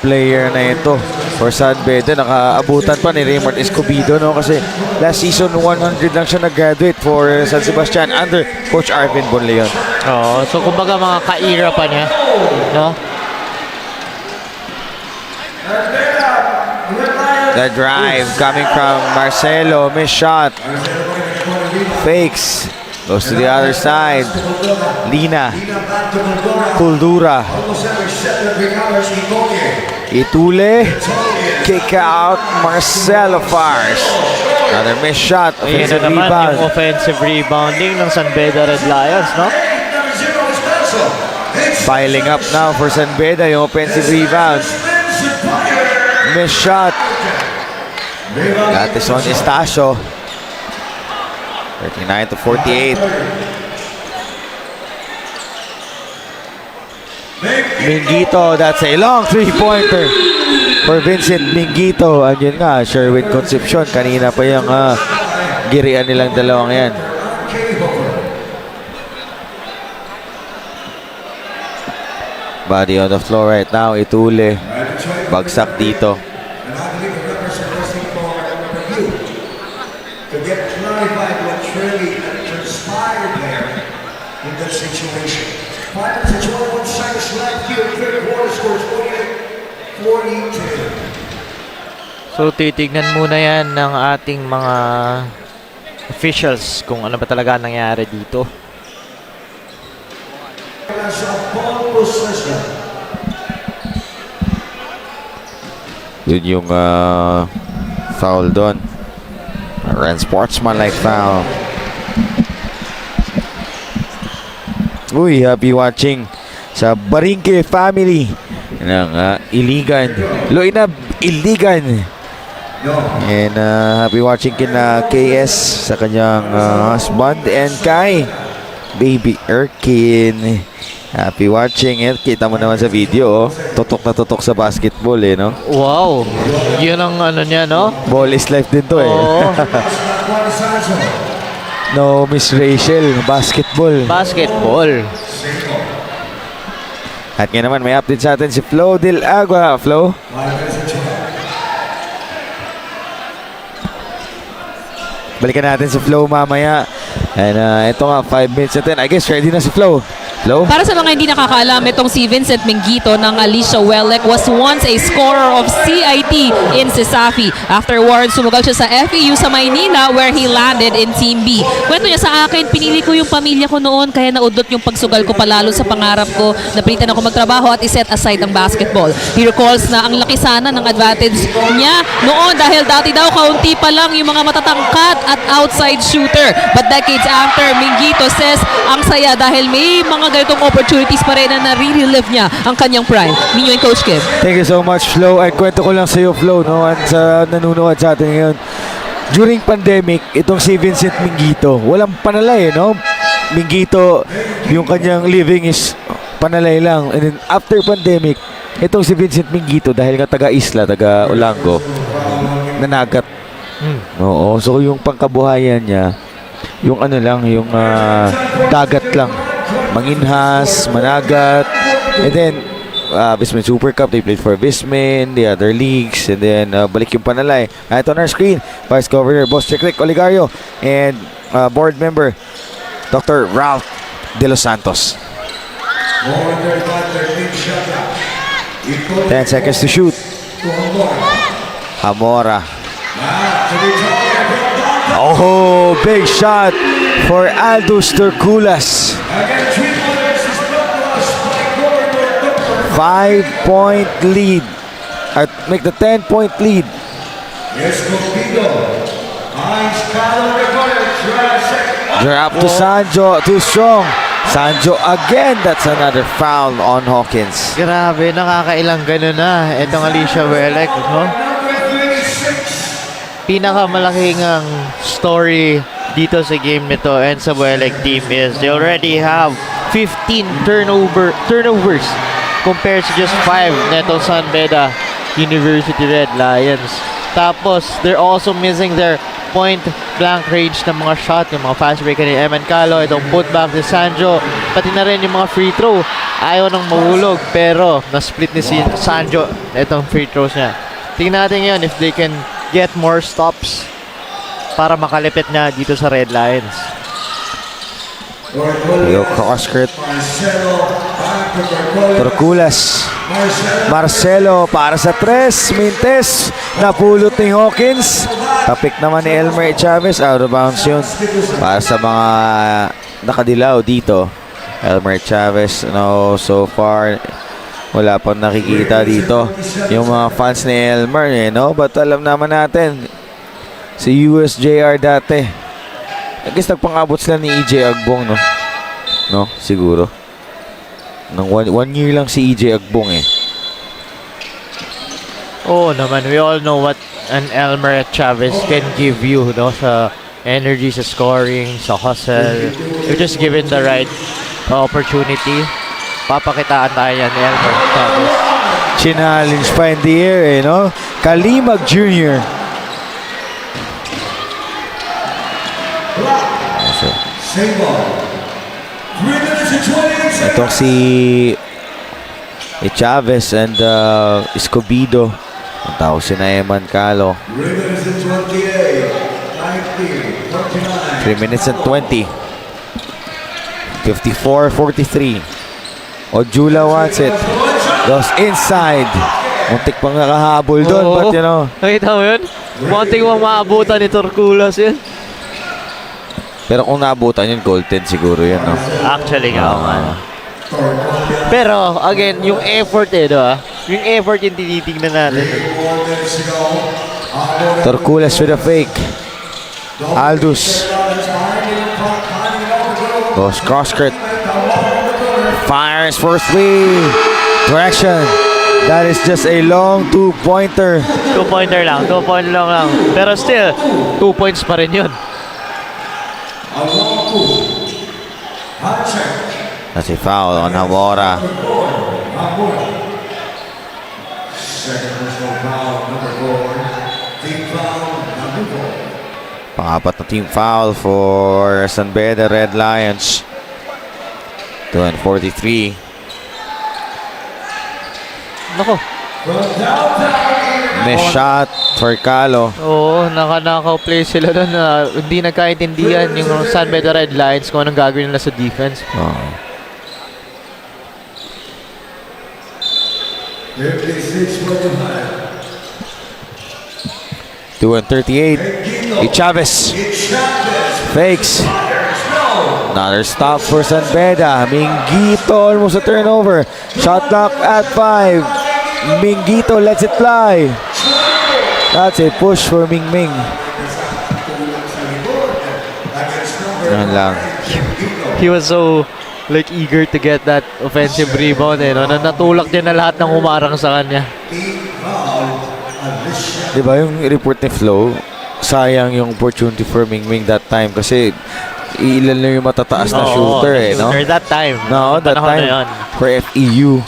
player na ito for San Beda, nakaabutan pa ni Raymart Escobedo, no? Kasi last season 100 lang siya nag-graduate for San Sebastian under Coach Arvin Bonleon. Oo, so kumbaga mga ka-era pa niya, no? The drive coming from Marcelo, miss shot, fakes, goes to the other side. Lina, Kuldura, Itule, kick out, Marcelo fires. Another miss shot, Ayan offensive na naman rebound. yung offensive rebounding ng San Beda Red Lions, no? Piling up now for San Beda, yung offensive rebound. Miss shot. That is on Estacio. 39-48. Mingito, that's a long three-pointer for Vincent Mingito. Andyan nga, Sherwin Concepcion. Kanina pa yung girian nilang dalawang yan. Body on the floor right now, Itule. Bagsak dito. And I believe the representation for you to get clarified what really transpired there in that situation. Final situation, 1 seconds left here, third quarter scores 48-42. So titignan muna yan ng ating mga officials kung ano ba talaga nangyari dito. Nasa ball possession. Yun yung foul doon. Sportsman-like foul. Uy, happy watching sa Barinque family ng Iligan. Loinab Iligan. And happy watching kina KS sa kanyang husband and kay Baby Erkin. Happy watching. Kita mo naman sa video, oh. Tutok na tutok sa basketball, eh, no? Wow! Yun ang ano niya, no? Ball is life din to, eh. Oo. No, Miss Rachel, basketball. Basketball. At ngayon naman, may update sa atin si Flo Del Agua. Flo? Balikan natin si Flo mamaya. And ito nga, 5 minutes natin. I guess ready na si Flo. Flo? Para sa mga hindi nakakaalam, itong si Vincent Mingito ng Alicia Welek was once a scorer of CIT in Sisafi. Afterwards, sumugal siya sa FEU sa Maynila where he landed in Team B. Kwento niya sa akin, pinili ko yung pamilya ko noon kaya naudot yung pagsugal ko palalo sa pangarap ko. Napilitan ako magtrabaho at iset aside ang basketball. He recalls na ang laki sana ng advantage niya noon dahil dati daw kaunti pa lang yung mga matatangkad at outside shooter. But decades after, Mingito says ang saya dahil may mga ganitong opportunities pa rin na nare-relive niya ang kanyang prime. Ninyo and Coach Kim. Thank you so much, Flo. Ay, kwento ko lang sa iyo, Flo, no? At sa nanunood sa atin ngayon. During pandemic, itong si Vincent Mingito, walang panalay, no? Mingito, yung kanyang living is panalay lang. And then after pandemic, itong si Vincent Mingito, dahil nga taga-Isla, taga-Olango, nanagat. Oo, so yung pangkabuhayan niya, yung ano lang, yung dagat lang. Manginhas, managat, and then Vismin Super Cup, they played for Vismin, the other leagues, and then balik yung panalay. Ito on our screen, Vice Governor Boss Chekrik Oligario and board member Dr. Ralph De Los Santos. 10 seconds to shoot. Hamora. Oh, big shot for Aldous Terculas. 5-point lead. At make the 10-point lead. Drop to Sanjo, too strong. Sanjo again. That's another foul on Hawkins. Grabe, nakakailang ganun na. Itong Alicia Welek, no? Pinakamalaking ang story dito sa game nito and sa Welek team is they already have 15 turnovers compared to just 5 netong San Beda University Red Lions. Tapos, they're also missing their point blank range ng mga shot, yung mga fast break ni Eman Calo, itong putback ni Sanjo, pati na rin yung mga free throw. Ayaw nang mahulog, pero na-split ni si Sanjo itong free throws niya. Tingnan natin ngayon if they can get more stops para makalipit na dito sa Red Lions. Yo, cross-skirt. Torculas. Marcelo para sa 3. Mintes. Napulot ni Hawkins. Tapik naman ni Elmer Chavez. Out of bounds yun. Para sa mga nakadilaw dito. Elmer Chavez, no, so far wala pang nakikita dito yung mga fans ni Elmer, no? But alam naman natin si USJR dati, I guess nagpangabot sila ni EJ Agbong, no? No, siguro nang one year lang si EJ Agbong eh. Oo naman, we all know what an Elmer Chavez can give you, no? Sa energy, sa scoring, sa hustle. You're just given the right opportunity. Papakitaan tayo yan ni Elmer Chavez. Challenge pa in the air, eh, no? Kalimag Jr. Itong si Chavez and Escobedo. Ang tawag si na Eman Calo. 3 minutes and 20. 54-43. Ojula wants it. Goes inside. Muntik pang nakahabol doon. Oo. But you know. Nakita mo yun? Muntik pang maabutan ni Torculas yun. Pero kung naabutan yun, goaltend siguro yun, no? Actually nga, man. Pero, again, yung effort eh, diba? Yung effort yung tinitignan natin. Torculas with a fake. Aldous. Goes cross-skirt. Fires for 3. Direction. That is just a long 2-pointer. 2-pointer lang. 2-point lang. Pero still, 2 points pa rin yun. That's a foul on Hamora. Pangapat na team foul for San Beda Red Lions. 2:43. Nako. Miss shot for Calo. Oo, naka-knockout play sila doon na hindi nagkaintindihan yung San Beda Red Lions kung anong gagawin nila sa defense. Oh. 2:38. Chavez fakes. Another stop for San Beda. Mingito almost a turnover. Shot clock at 5. Mingito lets it fly. That's a push for Mingming. Yan lang. He was so like eager to get that offensive rebound eh, no? Natulak niya na lahat ng humarang sa kanya. Diba yung report ni Flo, sayang yung opportunity for Mingming that time kasi ilan lang yung matataas na shooter eh, no? Shooter that time. No, that Panahon na time yun. for FEU.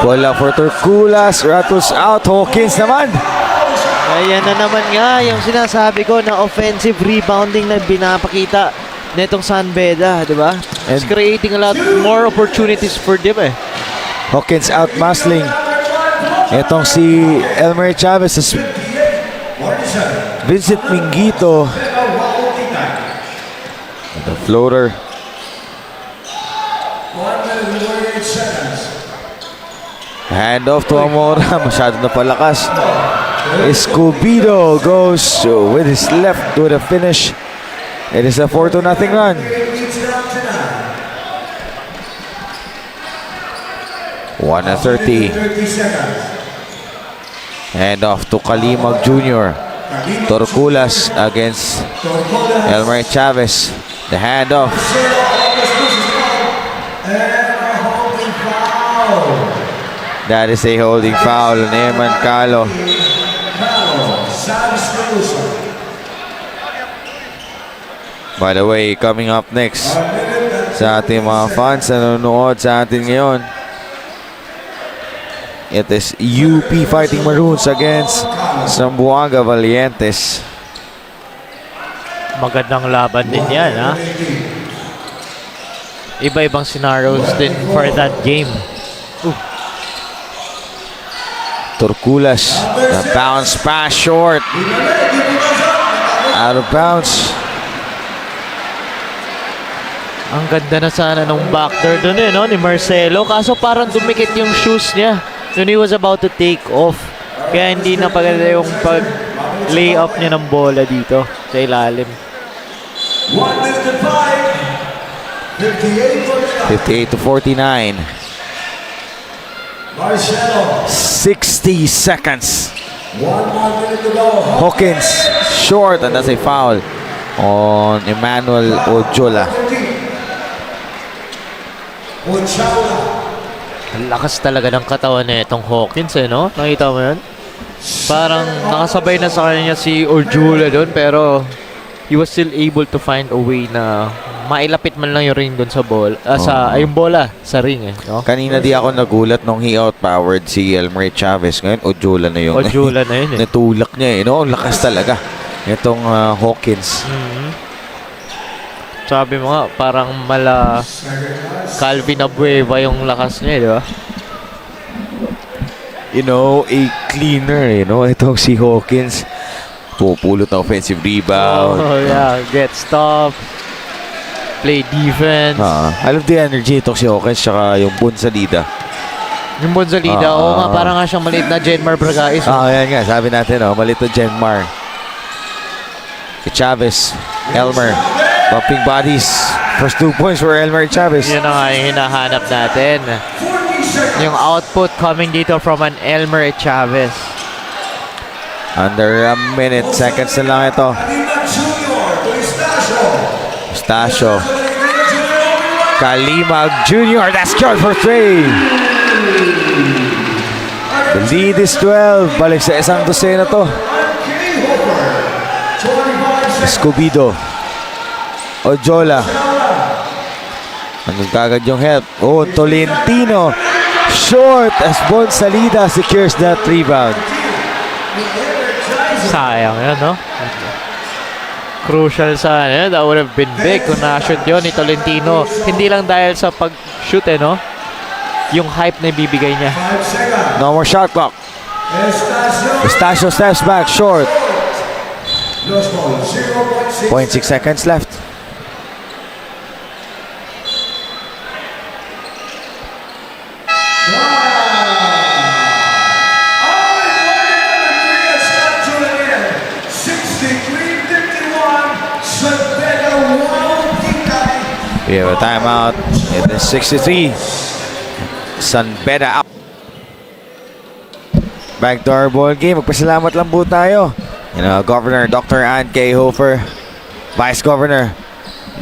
Bola for Torculas, rattles out, Hawkins naman. Ayan na naman nga yung sinasabi ko na offensive rebounding na binapakita netong San Beda, di ba? It's creating a lot more opportunities for them eh. Hawkins out muscling. Itong si Elmer Chavez, Vincent Mingito. The floater. Hand off to Amora. Masyado na palakas. Escobedo goes with his left to the finish. It is a 4-0 run. One and 30. Hand off to Kalimag Jr. Torculas against Elmer Chavez. The handoff. That is a holding foul on Eman Calo. By the way, coming up next sa ating mga fans na nanonood sa atin ngayon, it is UP Fighting Maroons against Zamboanga Valientes. Magandang laban din yan, ha? Iba-ibang scenarios din for that game. Torculas, the bounce pass short. Out of bounds. Ang ganda na sana nung backdoor dun no, ni Marcelo. Kaso parang dumikit yung shoes niya when he was about to take off. Kaya hindi na paganda yung pag-lay up niya ng bola dito sa ilalim. 58 to 49. 60 seconds. Hawkins short, and that's a foul on Emmanuel Ojola. Ang lakas talaga ng katawan na itong Hawkins, no? Nakita mo yun? Parang nakasabay na sa kanya si Orjula doon, pero he was still able to find a way na mailapit man lang yung ring doon sa ball, yung bola sa ring, no? Kanina di ako nagulat nung he outpowered si Elmer Chavez. Ngayon, Ojola na yung Orjula na yun, natulak niya, no? Ang lakas talaga itong Hawkins. Sabi mo nga, parang mala Calvin Abueva yung lakas niya, di ba? You know, a cleaner, itong si Hawkins. Pupulot na offensive rebound. Oh, yeah. Get stop. Play defense. I love the energy itong si Hawkins tsaka yung Bonsalida. Yung Bonsalida, oo nga, parang nga siyang maliit na Jenmar Bragais. Yan nga, sabi natin, maliit na Jenmar. Chavez, Elmer, bumping bodies. First 2 points for Elmer Chavez. Yun na nga yung hinahanap natin. Yung output coming dito from an Elmer Chavez. Under a minute, seconds na lang ito. Stasio. Kalimag Jr. That's good for 3. The lead is 12. Balik sa isang dosena to. Escobedo. Ojola. Anong kagad yung help? Tolentino. Short as Bonsalida secures that rebound. Sayang yan, no? Crucial sa that would have been big kung na-shoot yun ni Tolentino. Hindi lang dahil sa pag-shoot, no? Yung hype na ibibigay niya. No more shot clock. Estasio steps back short. 0.6 seconds left. We have a timeout. It is 63. San Beda out. Back to our ball game. Magpasalamat lang po tayo. Governor Dr. Ann K. Hofer, Vice Governor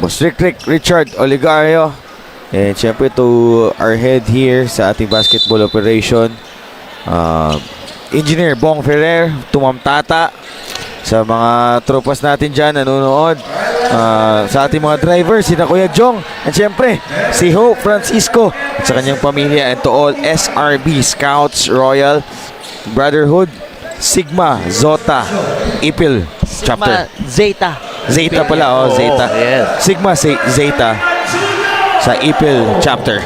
Boss Rick Richard Oligario, and syempre to our head here sa ating basketball operation, Engineer Bong Ferrer, Tumam Tata, sa mga tropas natin dyan nanonood, sa ating mga drivers, sina Kuya Jong, at syempre si Hope Francisco at sa kanyang pamilya, and to all SRB Scouts Royal Brotherhood, Sigma, Zota, Ipil chapter. Zeta pala, Zeta. Yes. Sigma, Zeta sa Ipil chapter.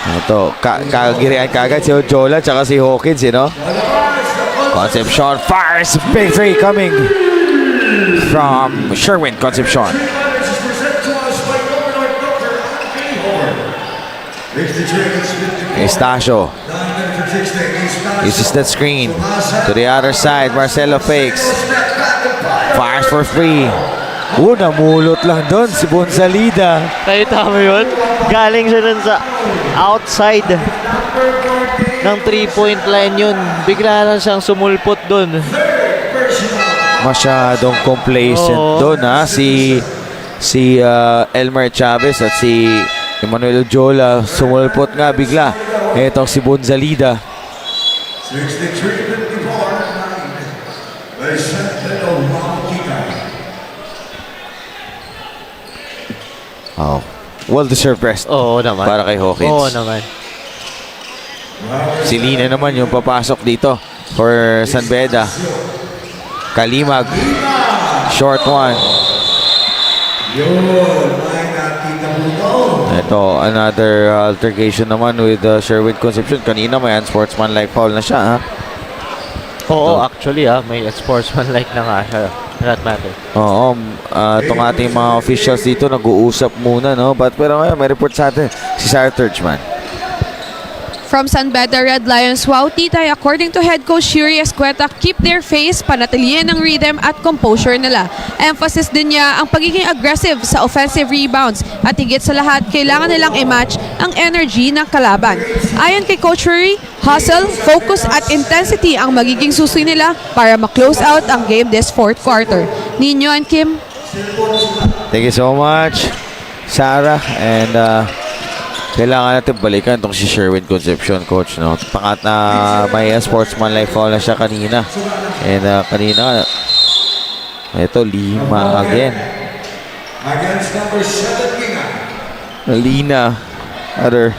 Ito, kagirian kagad si Ojola tsaka si Hawkins, Concepcion fires, big 3 coming from Sherwin Concepcion. Estasio uses that screen to the other side. Marcelo fakes, fires for 3. Namulot lang doon si Bonsalida. Nakita mo yun? Galing siya dun sa outside ng 3-point line yun. Bigla na siyang sumulpot dun. masyadong complacent Oo. doon si Elmer Chavez at si Emmanuel Ojola sumulpot nga bigla. Etong si Bonzalida. 63-54 by San Pedro Mautita. Oh, well-deserved rest Oo naman. para kay Hawkins. Oo naman. Si Lina naman yung papasok dito for San Beda. Kalimag. Short one. Yun, may nakita mo doon. Ito, another altercation naman with Sherwin Concepcion. Kanina may unsportsmanlike foul na siya. Ha? Oo, actually may sportsmanlike na nga siya. For that matter. Oo, itong ating mga officials dito nag-uusap muna, no? Pero ngayon, may report sa atin si Sarah Turchman. From San Beda Red Lions, wow titay, according to head coach Shiri Escueta, keep their face, panatilihan ng rhythm at composure nila. Emphasis din niya ang pagiging aggressive sa offensive rebounds at higit sa lahat, kailangan nilang i-match ang energy ng kalaban. Ayon kay Coach Shiri, hustle, focus at intensity ang magiging susi nila para ma-close out ang game this fourth quarter. Nino and Kim? Thank you so much, Sarah. And kailangan natin balikan itong si Sherwin Concepcion, coach. No? Pangat na may sportsmanlike foul na siya kanina. And kanina, ito, 5 again. Against number 7, Lina. Other.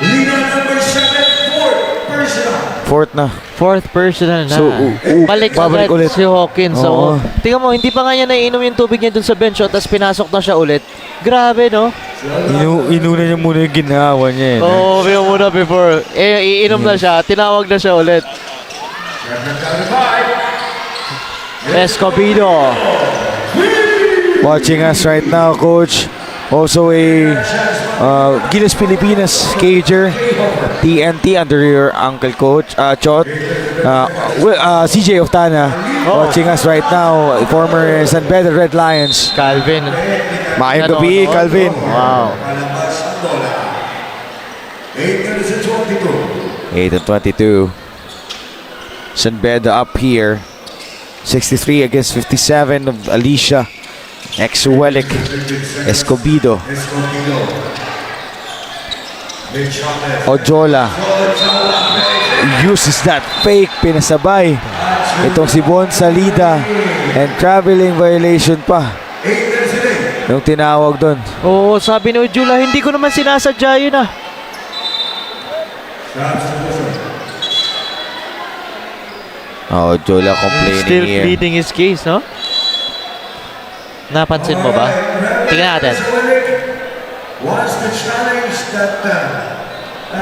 Lina number 7, fourth personal. Fourth na. 4th personal na. So, Balik babalik agad ulit. si Hawkins. Oo. So, tingnan mo, hindi pa nga niya naiinom yung tubig niya dun sa bench tapos pinasok na siya ulit. Grabe, no? Inuna niya muna yung ginawa niya. Oo, muna before. Iinom na siya. Tinawag na siya ulit. Escobedo. Watching us right now, coach. Also a Gilas Pilipinas cager, TNT under your uncle coach, Chot. CJ Oftana watching us right now, former San Beda Red Lions. Calvin. Maayong gabi, Calvin. Wow. 8-22. 8-22. San Beda up here. 63 against 57 of Alicia. Ex-Wellick. Escobedo. Ojola uses that fake, pinasabay itong si Bon Salida, and traveling violation pa yung tinawag doon. Oo, sabi ni Ujula, hindi ko naman sinasadya yun ah. Ojola complaining Still here. pleading his case, no? Napansin mo ba? Tingnan natin. What's the challenge that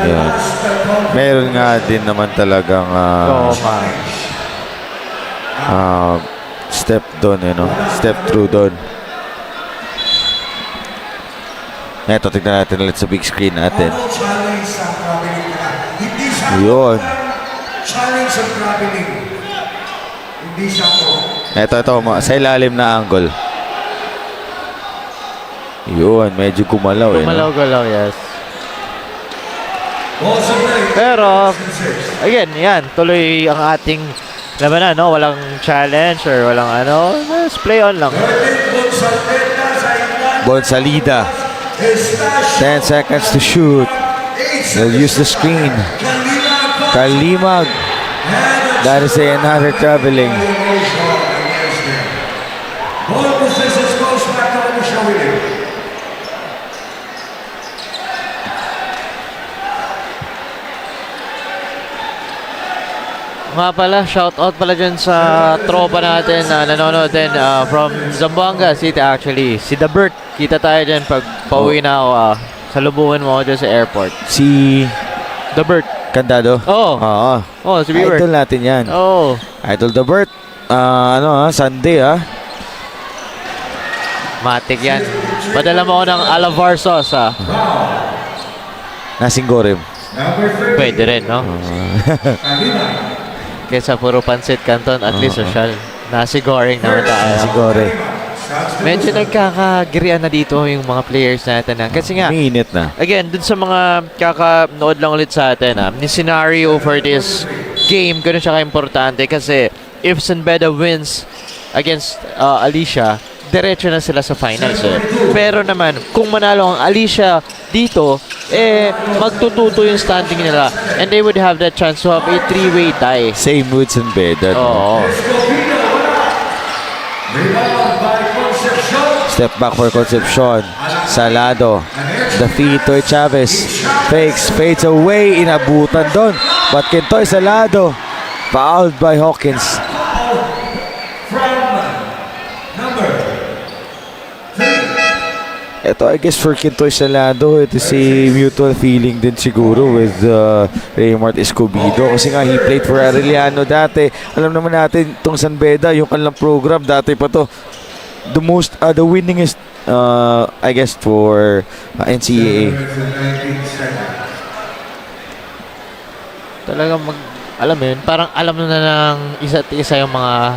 Yan. Meron nga din naman talagang Oo, man. step doon, step through doon. Eto, tignan natin ulit sa big screen natin. challenge sa traveling ka? Hindi siya Yun. challenge sa traveling. Hindi siya po. Ito, sa ilalim na angle. Yun, medyo gumalaw eh. No? Gumalaw-galaw, yes. Also play. Pero, again, yan, tuloy ang ating labanan, no? Walang challenge or walang ano. Just play on lang. Bonsalida. 10 seconds to shoot. They'll use the screen. Kalimag. That is another traveling. Ball possession goes back to Alicia Williams. Nga pala, shout out pala dyan sa tropa natin na nanonood din from Zamboanga City actually. Si The Bert, kita tayo dyan pag pauwi na ako. Salubungan mo ako dyan sa airport. Si The Bert. Kandado. Oo. Oo. Oh, si Bert. Idol natin yan. Oo. Idol the Bert. Sunday Matik yan. Padala mo ako ng Alavar sauce Nasinggorim. Pwede rin, no? Kesa puro pansit canton, at least social. Nasi-goring naman tayo. Nasinggorim. Medyo nagkakagirian na dito yung mga players natin. Kasi nga, Minute na. again, dun sa mga kakanood lang ulit sa atin, yung scenario for this game, ganun siya ka-importante kasi if San Beda wins against Alicia, diretso na sila sa finals eh. Pero naman, kung manalo ang Alicia dito, magtututo yung standing nila and they would have that chance to have a three-way tie. Same with San Beda. Oo. Step back for Concepcion. Salado. The feed to Chavez. Fakes, fades away. Inabutan doon. But Kentoy Salado. Fouled by Hawkins. Ito, I guess for Kentoy Salado, ito si mutual feeling din siguro with Raymart Escobedo. Kasi nga, he played for Arellano dati. Alam naman natin, itong San Beda, yung kanilang program, dati pa to. The winningest, I guess, for NCAA. Talagang alam mo yun, parang alam na ng isa't isa yung mga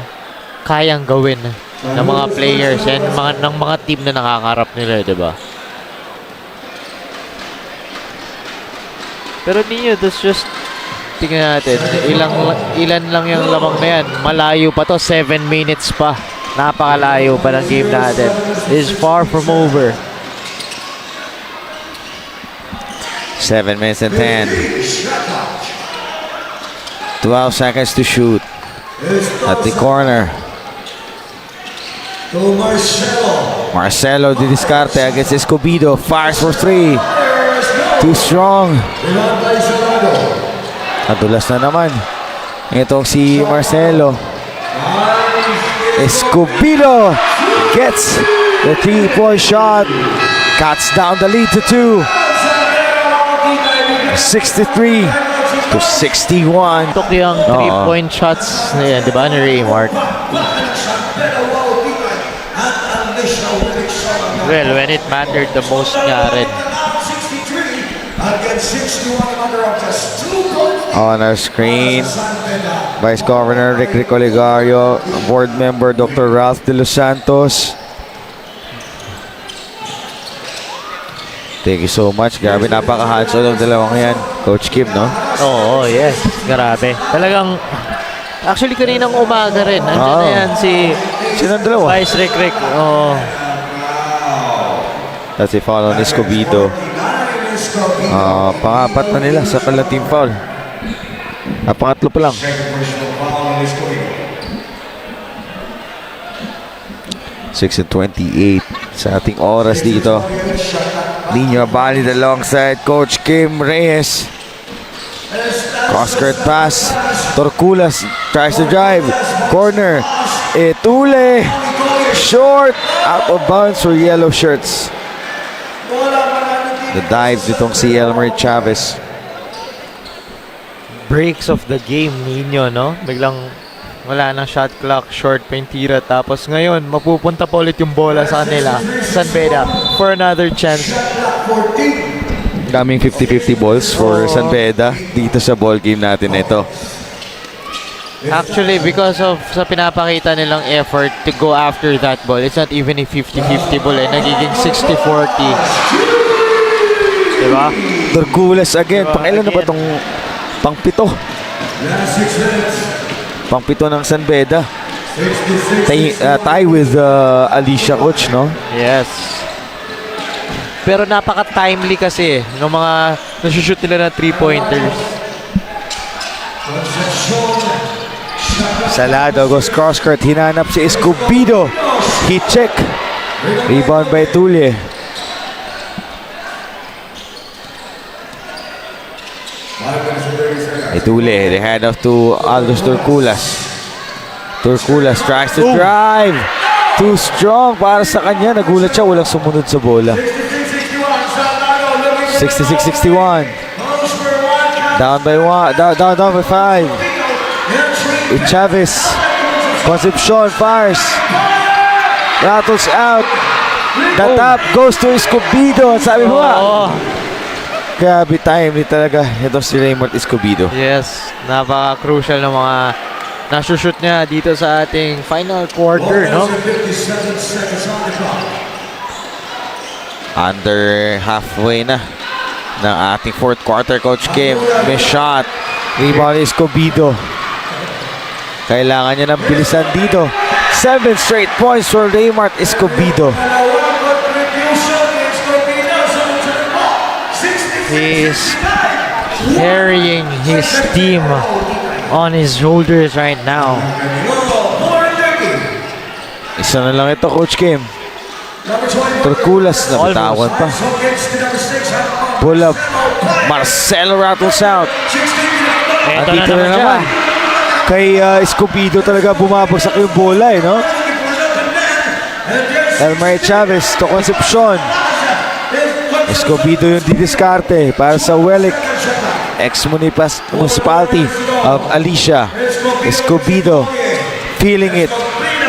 kayang gawin ng mga players and ng mga team na nakakarap nila, di ba? Pero niyo, that's just tingnan natin, ilan lang yung lamang na yan. Malayo pa to, 7 minutes pa. Napakalayo pa ng game natin. It is far from over. 7 minutes and 10. 12 seconds to shoot. At the corner. To Marcelo. Marcelo di discarte against Escobedo. Fires for 3. Too strong. Nadulas na naman. Itong si Marcelo. Escobedo gets the 3-point shot. Cuts down the lead to 2. 63 to 61. Took yung 3-point shots na yan, di ba, ni Raymart? Well, when it mattered the most nga rin. On our screen, Vice Governor Rick Oligario, Board Member Dr. Ralph De Los Santos. Thank you so much. Grabe, napaka-hands-on ng dalawang yan. Coach Kim, no? Oo, yes. Grabe. Talagang, actually kaninang umaga rin. Nandiyan na yan si Sino ang dalawa? Vice Rick. Oo. That's a foul on Escobedo. Pangapat na nila sa kanilang team foul. Pangatlo pa lang. Six and 28 sa ating oras dito. Nino Abali alongside Coach Kim Reyes. Cross-court pass. Torculas tries to drive. Corner. Etule. Short. Out of bounds for yellow shirts. The dive nitong si Elmer Chavez. Breaks of the game ninyo, no? Biglang wala nang shot clock, short pa yung tira. Tapos ngayon, mapupunta pa ulit yung bola sa kanila. San Beda for another chance. Daming 50-50 balls for San Beda dito sa ball game natin ito. Actually, because of sa pinapakita nilang effort to go after that ball, it's not even a 50-50 ball eh. Nagiging 60-40. Diba? Torculas again. Pang-ilan na ba itong pang-pito? Pang-pito ng San Beda. Tie with Alicia, coach, no? Yes. Pero napaka-timely kasi ng mga nasushoot nila na 3-pointers. Salado goes cross-court. Hinanap si Escobedo. Heat check. Rebound by Tulye. Itule, the hand off to Aldous Torculas. Torculas tries to drive. Too strong para sa kanya. Nagulat siya, walang sumunod sa bola. 66-61. Down by 5. Chavez. Concepcion fires. Rattles out. The tap goes to Escobedo. Sabi mo nga. Grabe timely talaga ito si Raymart Escobedo. Yes, napaka-crucial ng mga nasushoot niya dito sa ating final quarter, no? Under halfway na ng ating fourth quarter, Coach Kim. May shot. Rebound Escobedo. Kailangan niya ng bilisan dito. 7 straight points for Raymart Escobedo. He's carrying his team on his shoulders right now. Isa na lang ito, Coach Kim. Turkulas, nabitawan pa. Pull up. Marcelo rattles out. Ito na Andito naman siya. Kay Escobedo talaga bumabagsak yung bola eh, no? Elmer Chavez to Concepcion. Escobedo yung didiskarte para sa Welic ex-municipality of Alicia. Escobedo feeling it.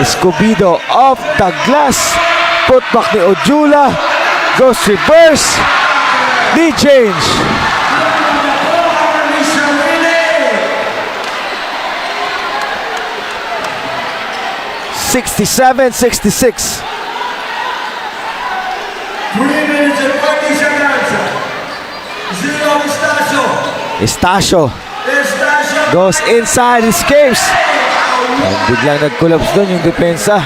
Escobedo off the glass. Putback ni Ojula. Goes reverse. Lead change. (67-66). 3 minutes and 40 seconds. 0 Estacio. Estacio Estacio. goes inside, escapes. And biglang nag-collapse doon yung depensa.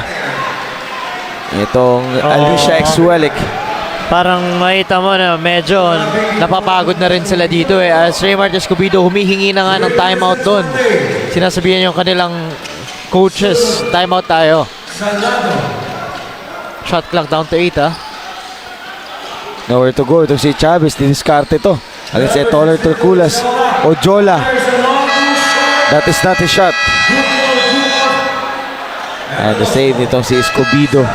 Itong Alicia Ex-Welic. Parang makita mo na medyo napapagod na rin sila dito eh. As Raymart Escobedo humihingi na nga ng timeout doon. Sinasabihan yung kanilang coaches, timeout tayo. Shot clock down to 8 ah. Nowhere to go. Ito si Chavez, diniskarte to. Against Etoler Turkulas. Ojola. That is not a shot. And the save nitong si Escobedo.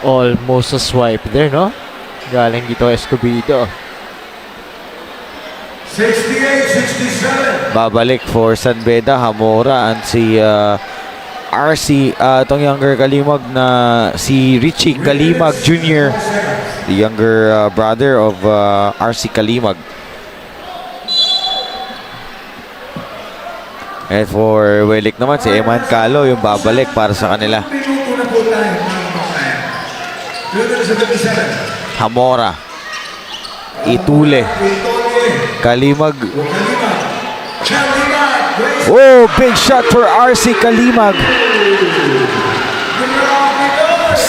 Almost a swipe there, no? Galing dito Escobedo. 68-67. Babalik for San Beda, Hamora, and si RC, itong younger Kalimag na si Richie Kalimag Jr., the younger brother of RC Kalimag. And for Welic naman, si Eman Calo yung babalik para sa kanila. Minuto na po tayo, mga kababayan. 2 Hamora, Itule, Kalimag. Oh, big shot for RC Kalimag.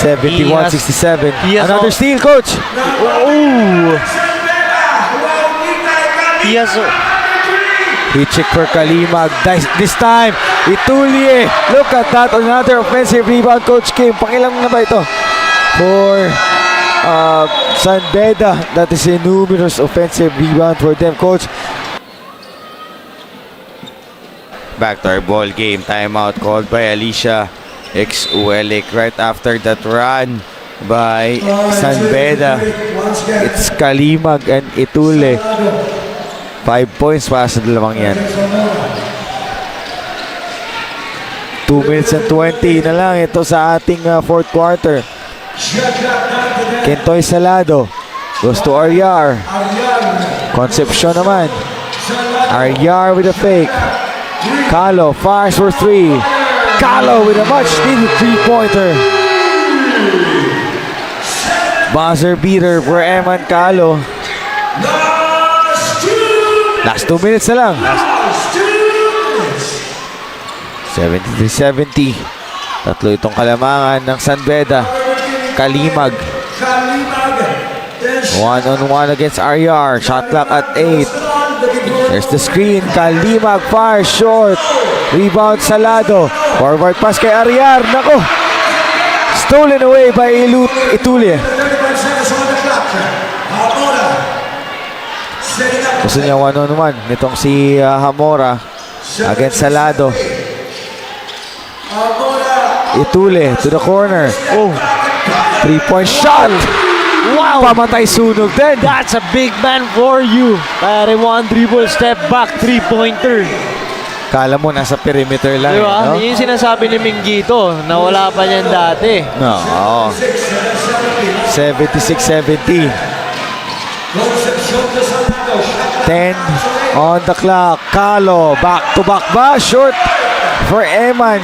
71-67. he has Another all- steal, coach. Oh! He has He check for Kalimag. This time, Itulye. Look at that. Another offensive rebound, Coach Kim. Pakilang na ba ito? For San Beda. That is a numerous offensive rebound for them, Coach. Back to our ball game. Timeout called by Alicia Ex-Welic right after that run by San Beda. It's Kalimag and Itule. 5 points para sa dalawang yan. 2 minutes and 20 na lang ito sa ating fourth quarter. Kentoy Salado goes to Aryar. Concepcion naman. Aryar with a fake. Calo fires for 3. Calo with a much needed 3-pointer. Buzzer beater for Eman Calo. Last 2 minutes na lang. 73-70. Tatlo itong kalamangan ng San Beda. Kalimag. One-on-one against Aryar. Shot clock at 8. There's the screen. Kalimag fires short. Rebound Salado. Forward pass kay Aryar. Nako. Stolen away by Itulye. Gusto niya one-on-one nitong si Hamora against Salado. Itule to the corner. Oh, 3-point shot. wow! Pamatay sunog din. That's a big man for you. Pare mo ang dribble, step back, 3-pointer. Kala mo nasa perimeter lang. Di ba? No? Yun yung sinasabi ni Minggito na wala pa niyan dati. No. 76-70. 10 on the clock. Calo, back to back ba? Short. for Eman.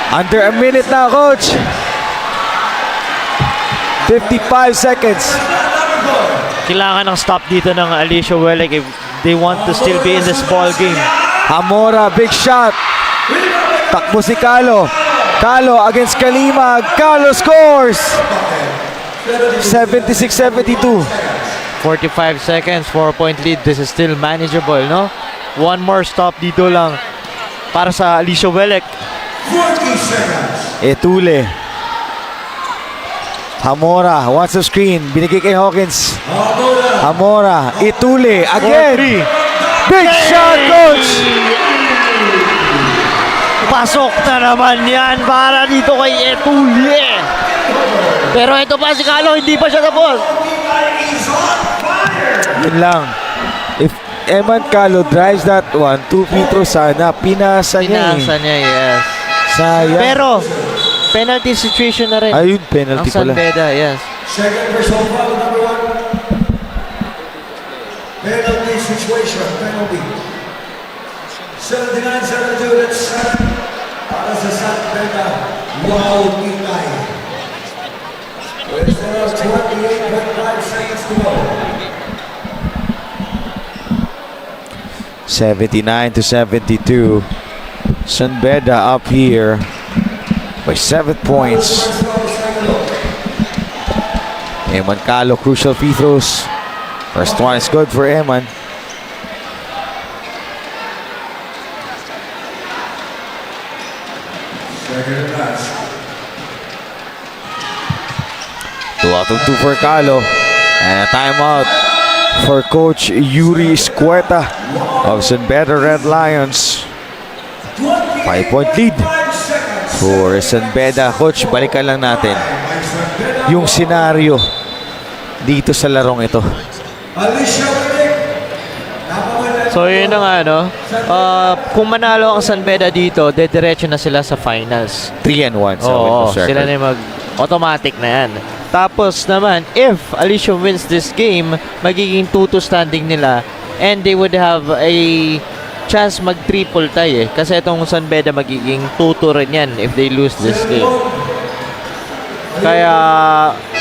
Under a minute na, coach. 55 seconds. Kailangan ng stop dito ng Alicia Welek if they want to still be in this ball game. Hamora, big shot. Takbo si Calo. Calo against Kalimag. Calo scores. 76-72. 45 seconds, 4-point lead. This is still manageable, no? One more stop dito lang para sa Alicia Welek. 40 seconds. Etule. Hamora wants the screen. Binigay kay Hawkins. Hamora. Etule again. Big shot, coach. Pasok na naman yan para dito kay Etule. Pero ito pa si Calo, hindi pa siya tapos. Yun lang. If Eman Calo drives that one, 2 free throws sana. Pinasa niya Pinasa niya, yes. Sayang. Pero, penalty situation na rin. Ayun, penalty ang pala. San Beda, yes. Second personal foul, number 1. Penalty situation, penalty. 79-72, that's 7 para sa San Beda. Wow, Itay. With 28.5 seconds to go. 79-72. San Beda up here by 7 points. Eman Calo, crucial free throws. First one is good for Eman. Second and last. 2 out of 2 for Calo. And a timeout for Coach Yuri Escueta of San Beda Red Lions. 5-point lead for San Beda. Coach, balikan lang natin yung senaryo dito sa larong ito. Alicia Welek. So yun na nga, no? Kung manalo ang San Beda dito, dediretso na sila sa finals. 3-1 sa Oo, Winners record. sila na yung automatic na yan. Tapos naman, if Alicia wins this game, magiging 2-2 standing nila and they would have a chance mag-triple tie eh. Kasi itong San Beda magiging 2-2 rin yan if they lose this game. Kaya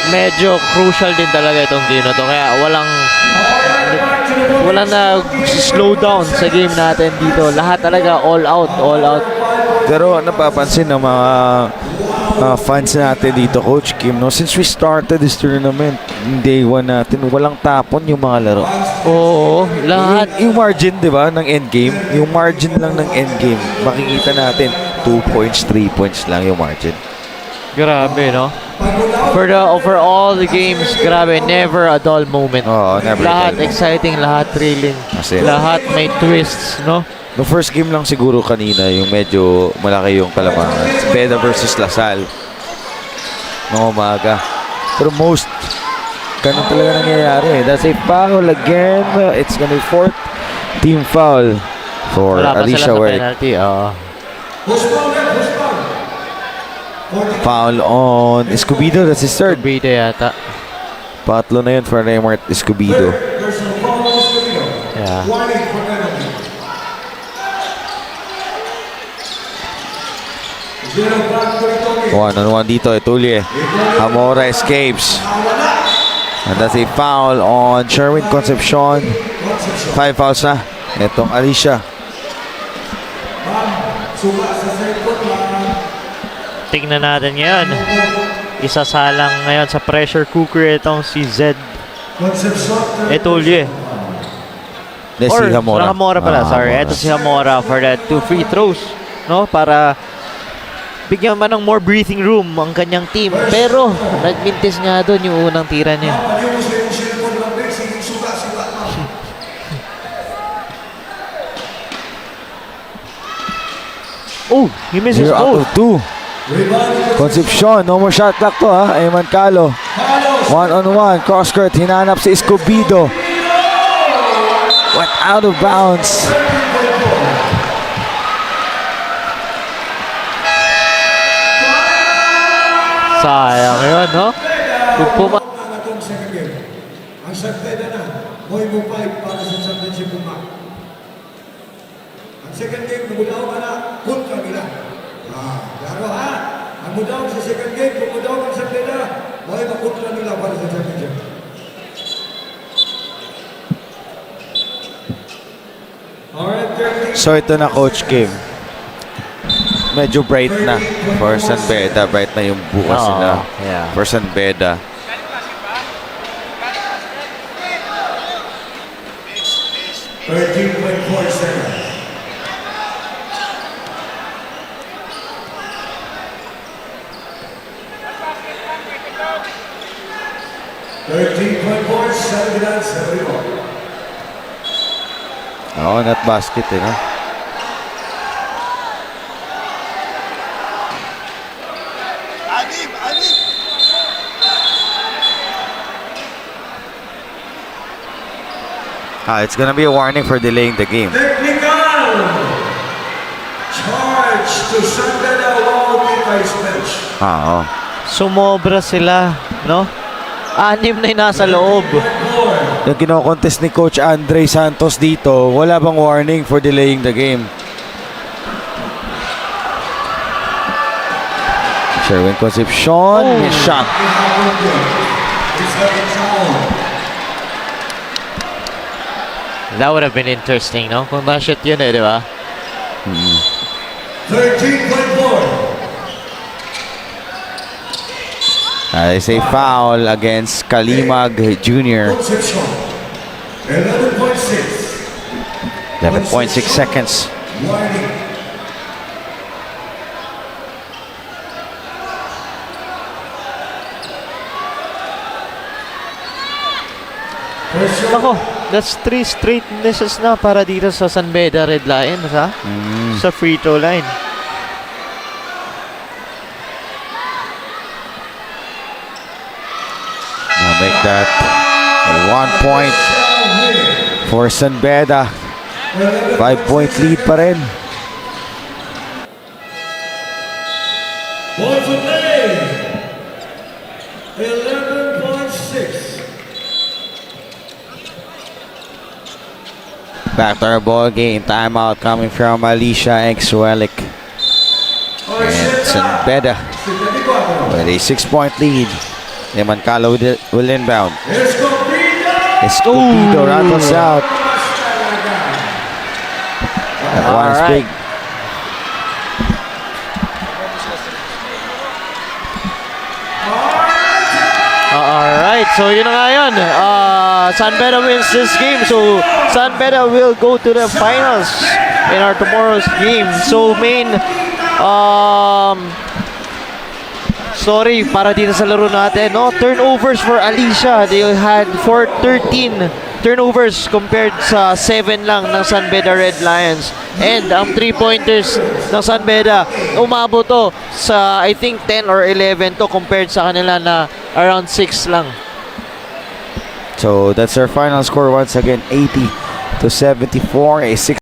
medyo crucial din talaga itong game na to. Kaya walang na slow down sa game natin dito. Lahat talaga all out, all out. Pero napapansin ng mga fans natin dito, Coach Kim, no? Since we started this tournament, day 1 natin, walang tapon yung mga laro. Oo, lahat. Yung margin, di ba, ng endgame, yung margin lang ng endgame, makikita natin, 2 points, 3 points lang yung margin. Grabe, no? For all the games, grabe, never a dull moment. Oo, never a Lahat dull moment. exciting, lahat thrilling. Kasi- Lahat may twists, no? No first game lang siguro kanina, yung medyo malaki yung kalamangan. Beda versus Lasal. Noong umaga. Pero most, ganun talaga nangyayari. That's a foul again. It's gonna be 4th team foul for Wala pa sila Alicia sa Welek. penalty. Oo. Foul on Escobedo. That's his third. Bida yata. Patlo na yun for Raymart Escobedo. Personal foul is Camino. Yeah. 20 for penalty. 1-on-1 dito, Etule. Hamora escapes. And that's a foul on Sherwin Concepcion. 5 fouls na. Itong Alicia. Tingnan natin ngayon. Isasalang ngayon sa pressure cooker itong si Zed Etulye. This Or si Hamora. Hamora pala, sorry. Hamora. Ito si Hamora for that 2 free throws. No? Para bigyan man ng more breathing room ang kanyang team. Pero nagmintis nga doon yung unang tira niya. Oh, he misses 0 out both. of 2. Concepcion, no more shot clock to ha. Eman Calo. 1-on-1. Cross court. Hinanap si Escobedo. Went out of bounds. Sayang yun, no? Kung puma- Ang second game. Ang San Beda na. Moy Mupay para sa championship umang. Ang second game, kumudaw ka na, kontra nila. Klaro ha? Ang mudaw sa second game, kumudaw ka sa nila, may makontra nila para sa championship. Alright, 13. So ito na, Coach Kim. Medyo bright na for San Beda. Bright na yung bukas Oo, nila yeah. for San Beda. $13.47. Oo, net basket eh, no? It's gonna be a warning for delaying the game. Technical! Charge to Sandana Wauwati's bench. Oo. Sumobra sila, no? 6 na yung nasa loob. Yung kinokontest ni Coach Andre Santos dito, wala bang warning for delaying the game? Sherwin Concepcion, his shot. That would have been interesting, no? Kung na-shoot yun eh, di ba? 13.4. It's a foul against Kalimag Jr. Concepcion. 11.6. 11.6 seconds. Warning. Ako, that's 3 straight misses na para dito sa San Beda Red Lions, ha? Sa free throw line. Now make that a 1 point for San Beda. 5-point lead pa rin. Point for play. 11.6. Back to our ball game. Timeout coming from Alicia Exuelic. And San Beda with a 6-point lead. Nemancala will inbound. Escobedo rattles out. That one is big. Alright, so yun na nga yun. San Beda wins this game. So, San Beda will go to the finals in our tomorrow's game. So, main, sorry, para dito sa laro natin, no? Turnovers for Alicia. They had 13 turnovers compared sa 7 lang ng San Beda Red Lions. And ang 3-pointers ng San Beda, umabot to sa, I think, 10 or 11 to compared sa kanila na around 6 lang. So that's our final score once again, 80-74, a 6